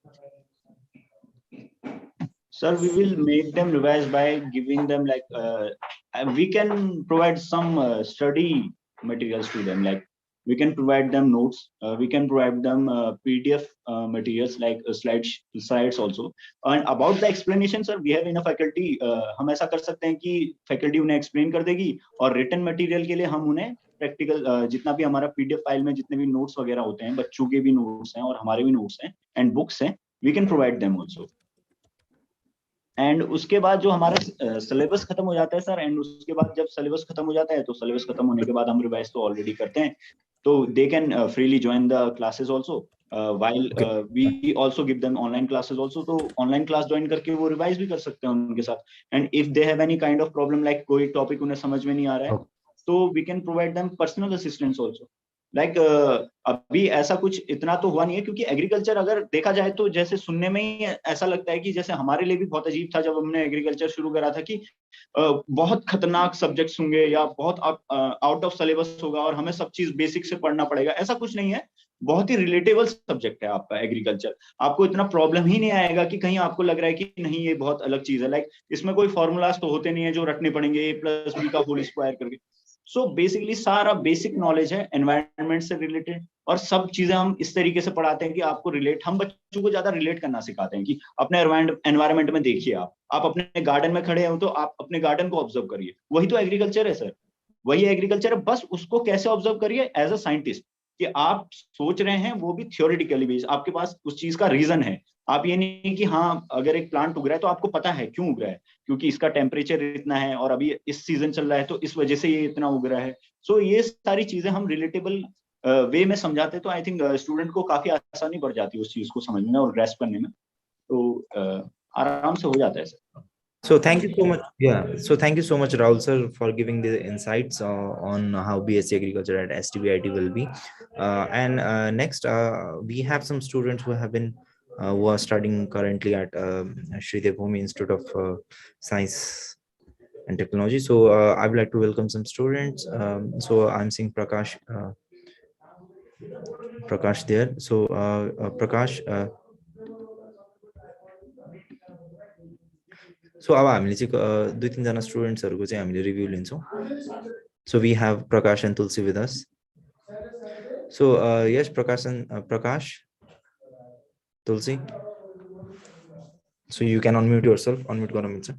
Sir, we will make them revise by giving them like we can provide some study materials to them. Like we can provide them notes. We can provide them PDF materials like slides also. And about the explanation, sir, we have enough faculty. हम ऐसा कर सकते हैं कि faculty उन्हें explain कर देगी और written material के लिए हम उन्हें प्रैक्टिकल जितना भी हमारा PDF फाइल में जितने भी नोट्स वगैरह होते हैं, बच्चों के भी नोट्स हैं और हमारे भी नोट्स हैं एंड बुक्स हैं, we can provide them also. And उसके बाद जो हमारा सिलेबस खत्म हो जाता है सर, एंड उसके बाद जब सिलेबस खत्म हो जाता है तो सिलेबस खत्म होने के बाद हम रिवाइज तो ऑलरेडी करते हैं, तो they can freely join the classes also while we also give them online classes also. तो ऑनलाइन क्लास ज्वाइन करके वो रिवाइज भी कर सकते हैं उनके साथ. And if they have any kind of problem like कोई टॉपिक उन्हें समझ में नहीं आ रहा है, तो we can provide them personal assistance also. Like अभी ऐसा कुछ इतना तो हुआ नहीं है, क्योंकि एग्रीकल्चर अगर देखा जाए तो जैसे सुनने में ही ऐसा लगता है कि जैसे हमारे लिए भी बहुत अजीब था जब हमने एग्रीकल्चर शुरू करा था कि बहुत खतरनाक सब्जेक्ट्स होंगे या बहुत आउट ऑफ सिलेबस होगा और हमें सब चीज बेसिक से पढ़ना पड़ेगा. ऐसा कुछ नहीं है, बहुत ही रिलेटेबल सब्जेक्ट है आपका एग्रीकल्चर. आपको इतना प्रॉब्लम ही नहीं आएगा कि कहीं आपको लग रहा है कि नहीं ये बहुत अलग चीज है. लाइक इसमें कोई फॉर्मूलाज तो होते नहीं है जो रटने पड़ेंगे A+B का होल स्क्वायर करके. सो बेसिकली सारा बेसिक नॉलेज है एनवायरनमेंट से रिलेटेड, और सब चीजें हम इस तरीके से पढ़ाते हैं कि आपको हम बच्चों को ज्यादा रिलेट करना सिखाते हैं कि अपने एनवायरनमेंट में देखिए, आप अपने गार्डन में खड़े हो तो आप अपने गार्डन को ऑब्जर्व करिए. वही तो एग्रीकल्चर है सर, वही एग्रीकल्चर है, बस उसको कैसे ऑब्जर्व करिए एज अ साइंटिस्ट कि आप सोच रहे हैं वो भी थियोरिटिकली बेस्ड, आपके पास उस चीज का रीजन है. आप ये नहीं कि हाँ अगर एक प्लांट उग रहा है तो आपको पता है क्यों उग रहा है, क्योंकि इसका टेम्परेचर इतना है और अभी इस सीजन चल रहा है तो इस वजह से ये इतना उग रहा है. सो ये सारी चीजें हम रिलेटेबल वे में समझाते हैं, तो आई थिंक स्टूडेंट को काफी आसानी बढ़ जाती है उस चीज को समझने में और ग्रैस्प करने में, तो आराम से हो जाता है sir. So thank you so much. Yeah. So thank you so much, Rahul sir, for giving the insights on how B.Sc. Agriculture at SDBIT will be. And next, we have some students who have been who are studying currently at Sri Devbhoomi Institute of Science and Technology. So I would like to welcome some students. So I'm seeing Prakash. Prakash there. So Prakash. So अब हामीले चाहिँ दुई तीन जना स्टुडेन्ट्सहरुको चाहिँ हामीले review लिन्छौं. So we have Prakash and Tulsi with us. So yes, Prakash and Prakash, Tulsi. So you can unmute yourself. Unmute गर्न मिल्छ.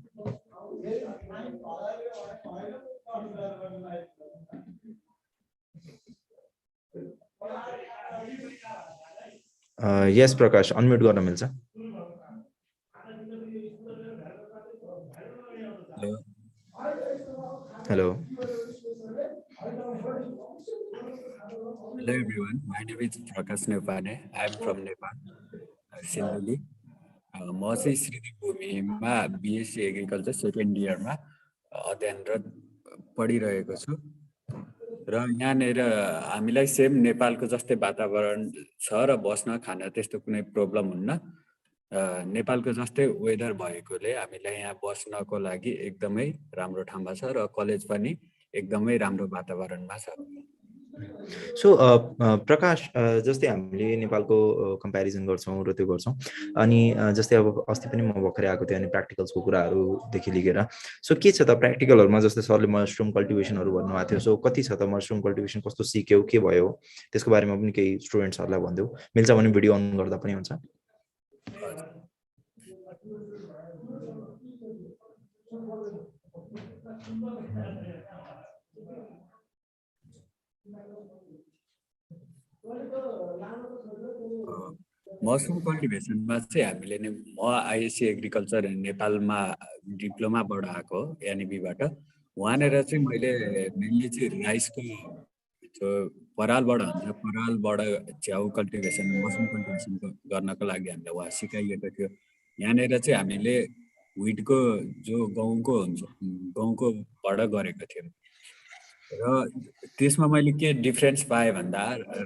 Yes, Prakash, unmute गर्न मिल्छ. Hello. Hello everyone, my name is Prakash Nepane. I am from Nepal, Sindhuli. म चाहिँ श्री देवभूमिमा B.Sc. Agriculture सेकेन्ड इयरमा अध्ययनरत पढिरहेको छु र यहाँनिर हामीलाई सेम नेपालको जस्तै वातावरण छ र बस्न खान त्यस्तो कुनै प्रब्लम हुन्न. नेपालको जस्तै वेदर भएकोले हामीलाई यहाँ बस्नको लागि एकदमै राम्रो ठाउँमा छ र कलेज पनि एकदमै राम्रो वातावरणमा छ. So Prakash, जस्तै हामीले नेपालको कम्प्यारिजन गर्छौं र त्यो गर्छौं, अनि जस्तै अब अस्ति पनि म भर्खरै आएको थिएँ अनि प्र्याक्टिकल्सको कुराहरू देखि लिएर. सो के छ त प्र्याक्टिकलहरुमा, जस्तै सरले मशरूम कल्टिभेसनहरु भन्नुभएको थियो, सो कति छ त मशरूम कल्टिभेसन, कस्तो सिक्यौ, के भयो, त्यसको बारेमा पनि केही स्टुडेन्ट्सहरुलाई भन्दियौ. मिल्छ भने भिडियो अन गर्दा पनि हुन्छ. मशरूम कल्टिभेसनमा चाहिँ हामीले नि म B.Sc. Agriculture नेपालमा डिप्लोमाबाट आएको एनइबीबाट. वहाँनेर चाहिँ मैले मेनली चाहिँ राइसको जो परालबाट हुन्छ, परालबाट च्याउ कल्टिभेसन, मशरूम कल्टिभेसन गर्नको लागि हामीलाई वहाँ सिकाइएको थियो. यहाँनिर चाहिँ हामीले विटको जो गहुँकोबाट गरेको थियौँ र त्यसमा मैले के डिफरेन्स पाएँ भन्दा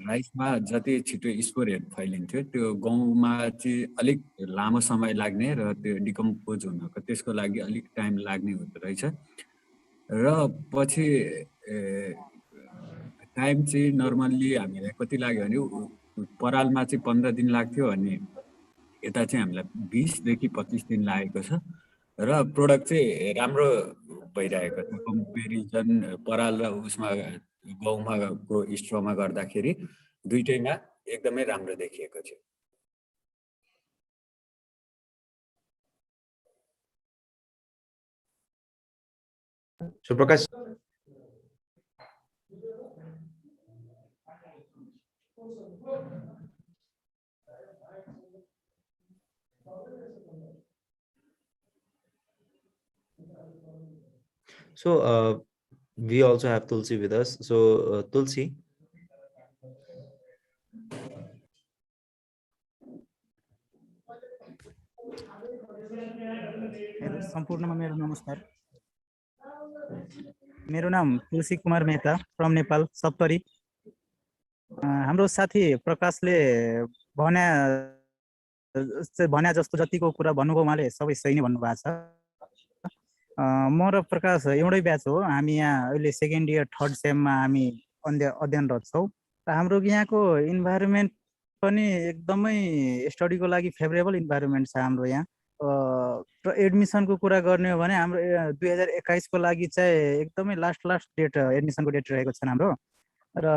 राइसमा जति छिटो स्पोरहरू फैलिन्थ्यो त्यो गहुँमा चाहिँ अलिक लामो समय लाग्ने र त्यो डिकम्पोज हुनको त्यसको लागि अलिक टाइम लाग्ने हुँदो रहेछ र पछि टाइम चाहिँ नर्मल्ली हामीलाई कति लाग्यो भने परालमा चाहिँ 15 दिन लाग्थ्यो अनि यता चाहिँ हामीलाई 20 देखि 25 दिन लागेको छ र प्रोडक्ट चाहिँ राम्रो भइरहेको छ कम्पेरिजन पराल र उसमा गहुँमा स्ट्रोमा गर्दाखेरि दुईटैमा एकदमै राम्रो देखिएको थियो। So Prakash, so we also have Tulsi with us. So Tulsi, सम्पूर्णमा मेरो नमस्कार। मेरो नाम तुलसी कुमार मेहता फ्रम नेपाल सप्तरी। हाम्रो साथी प्रकाशले भन्या जस्तो जतिको कुरा भन्नुभयो उहाँले सबै सही नै भन्नुभएको छ। म र प्रकाश एउटै ब्याच हो। हामी यहाँ अहिले सेकेन्ड इयर थर्ड सेममा हामी अध्ययनरत छौँ। हाम्रो यहाँको इन्भाइरोमेन्ट पनि एकदमै स्टडीको लागि फेभरेबल इन्भाइरोमेन्ट छ हाम्रो यहाँ। र एडमिसनको कुरा गर्ने हो भने हाम्रो 2021 को लागि चाहिँ एकदमै लास्ट डेट एडमिसनको डेट रहेको छ हाम्रो। र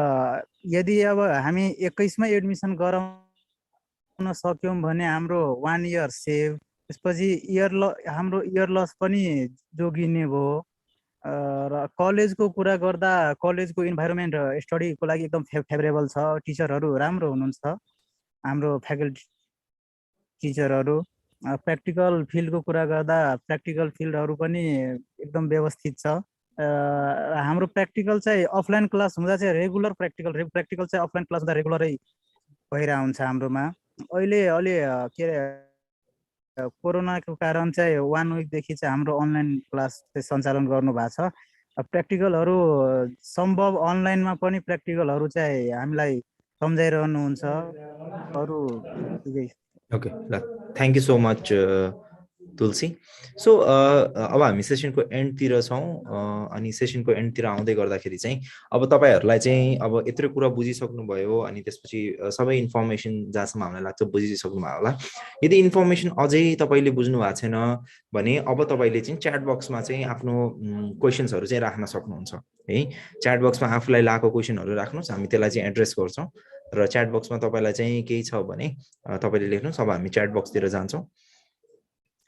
यदि अब हामी 21 मै एडमिसन गराउन सक्यौँ भने हाम्रो 1 इयर सेभ, त्यसपछि हाम्रो इयर लस पनि जोगिने भयो। र कलेजको कुरा गर्दा कलेजको इन्भाइरोमेन्ट स्टडीको लागि एकदम फेभरेबल छ। टिचरहरू राम्रो हुनुहुन्छ हाम्रो फ्याकल्टी टिचरहरू। प्र्याक्टिकल फिल्डको कुरा गर्दा प्र्याक्टिकल फिल्डहरू पनि एकदम व्यवस्थित छ। हाम्रो प्र्याक्टिकल चाहिँ अफलाइन क्लास हुँदा चाहिँ रेगुलर प्र्याक्टिकल चाहिँ अफलाइन क्लास हुँदा रेगुलरै भइरहेको हुन्छ हाम्रोमा। अहिले अलि के अरे कोरोनाको कारण चाहिँ 1 विकदेखि चाहिँ हाम्रो अनलाइन क्लास सञ्चालन गर्नु भएको छ। प्र्याक्टिकलहरू सम्भव अनलाइनमा पनि प्र्याक्टिकलहरू चाहिँ हामीलाई सम्झाइरहनुहुन्छ अरू। Okay, thank you so much Tulsi. So अब हामी सेसनको एन्डतिर छौँ अनि सेसनको एन्डतिर आउँदै गर्दाखेरि चाहिँ अब तपाईहरुलाई चाहिँ अब यत्रो कुरा बुझिसक्नु भयो अनि त्यसपछि सबै इन्फर्मेसन जहाँसम्म हामीलाई लाग्छ बुझिसक्नु भयो होला। यदि इन्फर्मेसन अझै तपाईले बुझ्नु भएको छैन भने अब तपाईले चाहिँ च्याट बक्समा चाहिँ आफ्नो क्वेशन्सहरु चाहिँ राख्न सक्नुहुन्छ है। च्याट बक्समा आफूलाई लागेको क्वेशनहरु राख्नुस्, हामी त्यसलाई चाहिँ एड्रेस गर्छौं। र च्याट बक्समा तपाईलाई चाहिँ केही छ भने तपाईले लेख्नुस्। अब हामी च्याट बक्सतिर जान्छौं।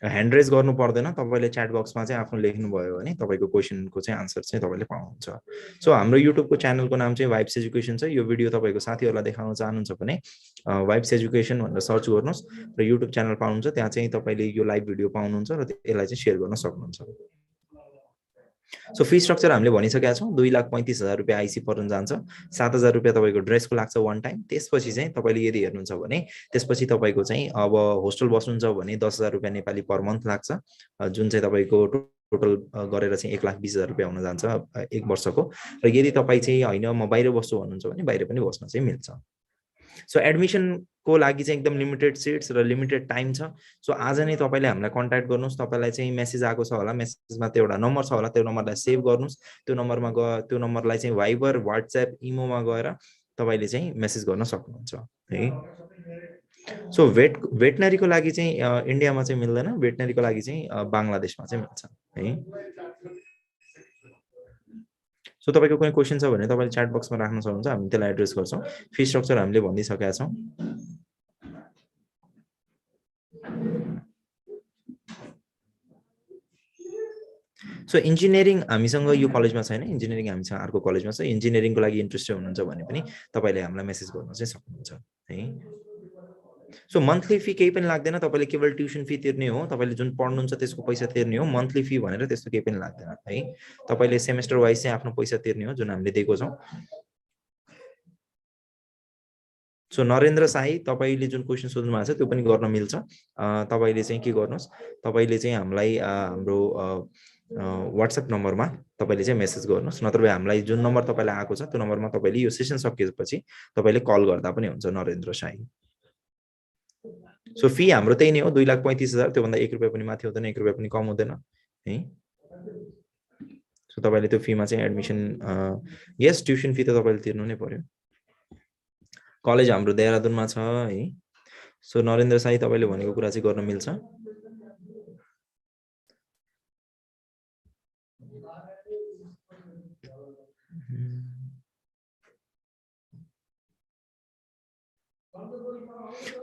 ह्यान्ड रेज गर्नु पर्दैन, तपाईले च्याट बक्समा चाहिँ आफ्नो लेख्नु भयो भने तपाईको क्वेशनको चाहिँ आन्सर चाहिँ तपाईले पाउनुहुन्छ। सो हाम्रो युट्युबको च्यानलको नाम चाहिँ वाइब्स एजुकेसन छ। यो भिडियो तपाईको साथीहरुलाई देखाउन चाहनुहुन्छ भने वाइब्स एजुकेसन भनेर सर्च गर्नुस् र युट्युब च्यानल पाउनुहुन्छ। त्यहाँ चाहिँ तपाईले यो लाइभ भिडियो पाउनुहुन्छ र यसलाई चाहिँ शेयर गर्न सक्नुहुन्छ। सो फी स्ट्रक्चर हामीले भनिसकेका छौं। 2,35,000 रुपैयाँ आइसी पर्न जान्छ। 7,000 रुपैयाँ तपाईको ड्रेसको लाग्छ वान टाइम। त्यसपछि चाहिँ तपाईले यदि हेर्नुहुन्छ भने त्यसपछि तपाईको चाहिँ अब होस्टल बस्नुहुन्छ भने 10,000 रुपैयाँ नेपाली पर मन्थ लाग्छ, जुन चाहिँ तपाईको टोटल गरेर चाहिँ 1,20,000 रुपैयाँ हुन जान्छ एक वर्षको। र यदि तपाई चाहिँ हैन म बाहिर बस्छु भन्नुहुन्छ भने बाहिर पनि बस्न चाहिँ मिल्छ। सो एडमिसनको लागि चाहिँ एकदम लिमिटेड सिट्स र लिमिटेड टाइम छ। सो आज नै तपाईले हामीलाई कन्ट्याक्ट गर्नुस्। तपाईलाई चाहिँ मेसेज आएको छ होला, मेसेजमा त्यो एउटा नम्बर छ होला, त्यो नम्बरलाई सेभ गर्नुस्। त्यो नम्बरलाई चाहिँ वाइबर, व्हाट्सएप, इमोमा गएर तपाईले चाहिँ मेसेज गर्न सक्नुहुन्छ है। सो वेटनरीको लागि चाहिँ इन्डियामा चाहिँ मिल्दैन, वेटनरीको लागि चाहिँ बंगलादेशमा चाहिँ मिल्छ है। सो तपाईको कुनै क्वेशन छ भने तपाईले च्याट बक्समा राख्न सक्नुहुन्छ, हामी त्यसलाई एड्रेस गर्छौं। फी स्ट्रक्चर हामीले भनिसकेका छौं। सो इन्जिनियरिङ हामीसँग यो कलेजमा छैन, इन्जिनियरिङ हामीसँग अर्को कलेजमा छ। इन्जिनियरिङको लागि इन्ट्रेस्टेड हुनुहुन्छ भने पनि तपाईले हामीलाई मेसेज गर्न चाहिँ सक्नुहुन्छ है। सो मन्थली फी केही पनि लाग्दैन, तपाईले केवल ट्युसन फी तिर्ने हो। तपाईले जुन पढ्नुहुन्छ त्यसको पैसा तिर्ने हो। मन्थली फी भनेर त्यस्तो केही पनि लाग्दैन है। तपाईले सेमेस्टर वाइज चाहिँ आफ्नो पैसा तिर्ने हो जुन हामीले दिएको छौं। सो नरेन्द्र साई तपाईले जुन क्वेशन सोध्नु भएको छ त्यो पनि गर्न मिल्छ तपाईले चाहिँ के गर्नुस् तपाईले चाहिँ हामीलाई हाम्रो WhatsApp नम्बरमा तपाईले चाहिँ मेसेज गर्नुस् नत्र भए हामीलाई जुन नम्बर तपाईलाई आएको छ त्यो नम्बरमा तपाईले यो सेसन सकिएपछि तपाईले कल गर्दा पनि हुन्छ नरेन्द्र साई सो फी हाम्रो त्यही नै हो 2,35,000 त्यो भन्दा 1 रुपैयाँ पनि माथि हुँदैन 1 रुपैयाँ पनि कम हुँदैन है सो तपाईले त्यो फीमा चाहिँ एडमिसन यस ट्युसन फी त तपाईले तिर्नु नै पर्यो कलेज हाम्रो देहरादुनमा छ है सो नरेन्द्र साई तपाईले भनेको कुरा चाहिँ गर्न मिल्छ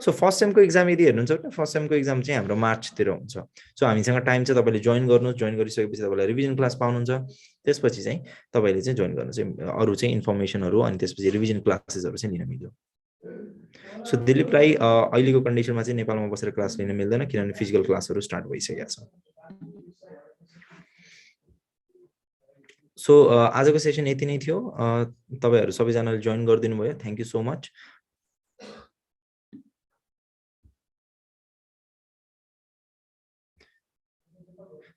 सो फर्स्ट सेमको एक्जाम यदि हेर्नुहुन्छ भने फर्स्ट सेमको एक्जाम चाहिँ हाम्रो मार्चतिर हुन्छ सो हामीसँग टाइम चाहिँ तपाईले जोइन गर्नुहोस् जोइन गरिसकेपछि तपाईलाई रिभिजन क्लास पाउनुहुन्छ त्यसपछि चाहिँ तपाईले चाहिँ जोइन गर्नु चाहिँ अरु चाहिँ इन्फर्मेसनहरु अनि त्यसपछि रिभिजन क्लासेसहरु चाहिँ लिन मिल्यो सो दिलीप राई अहिलेको कन्डिसनमा चाहिँ नेपालमा बसेर क्लास लिन मिल्दैन किनभने फिजिकल क्लासहरु स्टार्ट भइसकेको छ सो आजको सेसन यति नै थियो तपाईहरु सबैजनाले जोइन गरिदिनु भयो thank you so much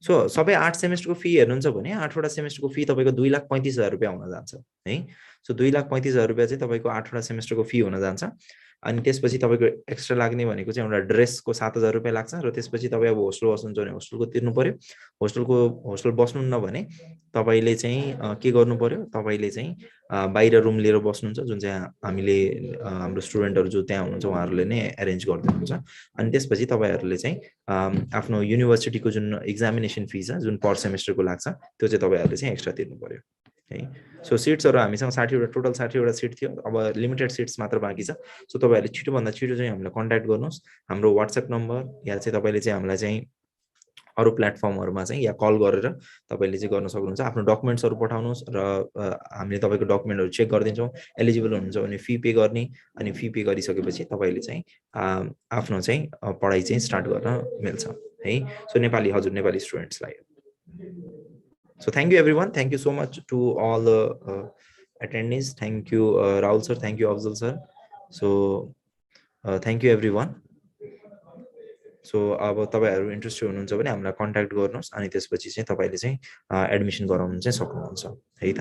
so सबै 8 सेमेस्टरको फी हेर्नुहुन्छ भने 8 वटा सेमेस्टरको फी तपाईको 2,35,000 रुपैयाँ हुन जान्छ है सो 2,35,000 रुपैयाँ चाहिँ तपाईको 8 वटा सेमेस्टरको फी हुन जान्छ अनि त्यसपछि तपाईको एक्स्ट्रा लाग्ने भनेको चाहिँ एउटा ड्रेसको 7,000 रुपैयाँ लाग्छ र त्यसपछि तपाई अब होस्टल बस्नुहुन्छ भने होस्टलको तिर्नु पर्यो होस्टल बस्नुहुन्न भने तपाईले चाहिँ के गर्नु पर्यो तपाईले चाहिँ बाहिर रुम लिएर बस्नुहुन्छ जुन चाहिँ हामीले हाम्रो स्टुडेन्टहरु जो त्यहाँ हुनुहुन्छ उहाँहरुले नै अरेन्ज गर्दिनुहुन्छ अनि त्यसपछि तपाईहरुले चाहिँ आफ्नो युनिभर्सिटीको जुन एक्जामिनेसन फी छ जुन पर सेमेस्टरको लाग्छ त्यो चाहिँ तपाईहरुले चाहिँ एक्स्ट्रा तिर्नु पर्यो है सो सिट्सहरु हामीसँग 60 वटा टोटल 60 वटा सिट थियो अब लिमिटेड सिट्स मात्र बाँकी छ सो तपाईहरुले छिटो भन्दा छिटो चाहिँ हामीलाई कन्ट्याक्ट गर्नुस् हाम्रो WhatsApp नम्बर या चाहिँ तपाईले चाहिँ हामीलाई चाहिँ अरु प्लेटफर्महरुमा चाहिँ या कल गरेर तपाईले चाहिँ गर्न सक्नुहुन्छ आफ्नो डकुमेन्ट्सहरु पठाउनुस् र हामीले तपाईको डकुमेन्टहरु चेक गर्दिन्छौं एलिजिबल हुनुहुन्छ भने फी पे गर्ने अनि फी पे गरिसकेपछि तपाईले चाहिँ आफ्नो चाहिँ पढाइ चाहिँ स्टार्ट गर्न मिल्छ है सो नेपाली हजुर Nepali स्टुडेन्ट्सलाई So thank you everyone. Thank you so much to all the attendees. Thank you Rahul sir. Thank you Afzal sir. So thank you everyone. So अब तपाईहरु इन्ट्रेस्टेड हुनुहुन्छ भने हामीलाई कन्ट्याक्ट गर्नुस् अनि त्यसपछि चाहिँ तपाईले चाहिँ एडमिसन गराउन चाहिँ सक्नुहुन्छ है त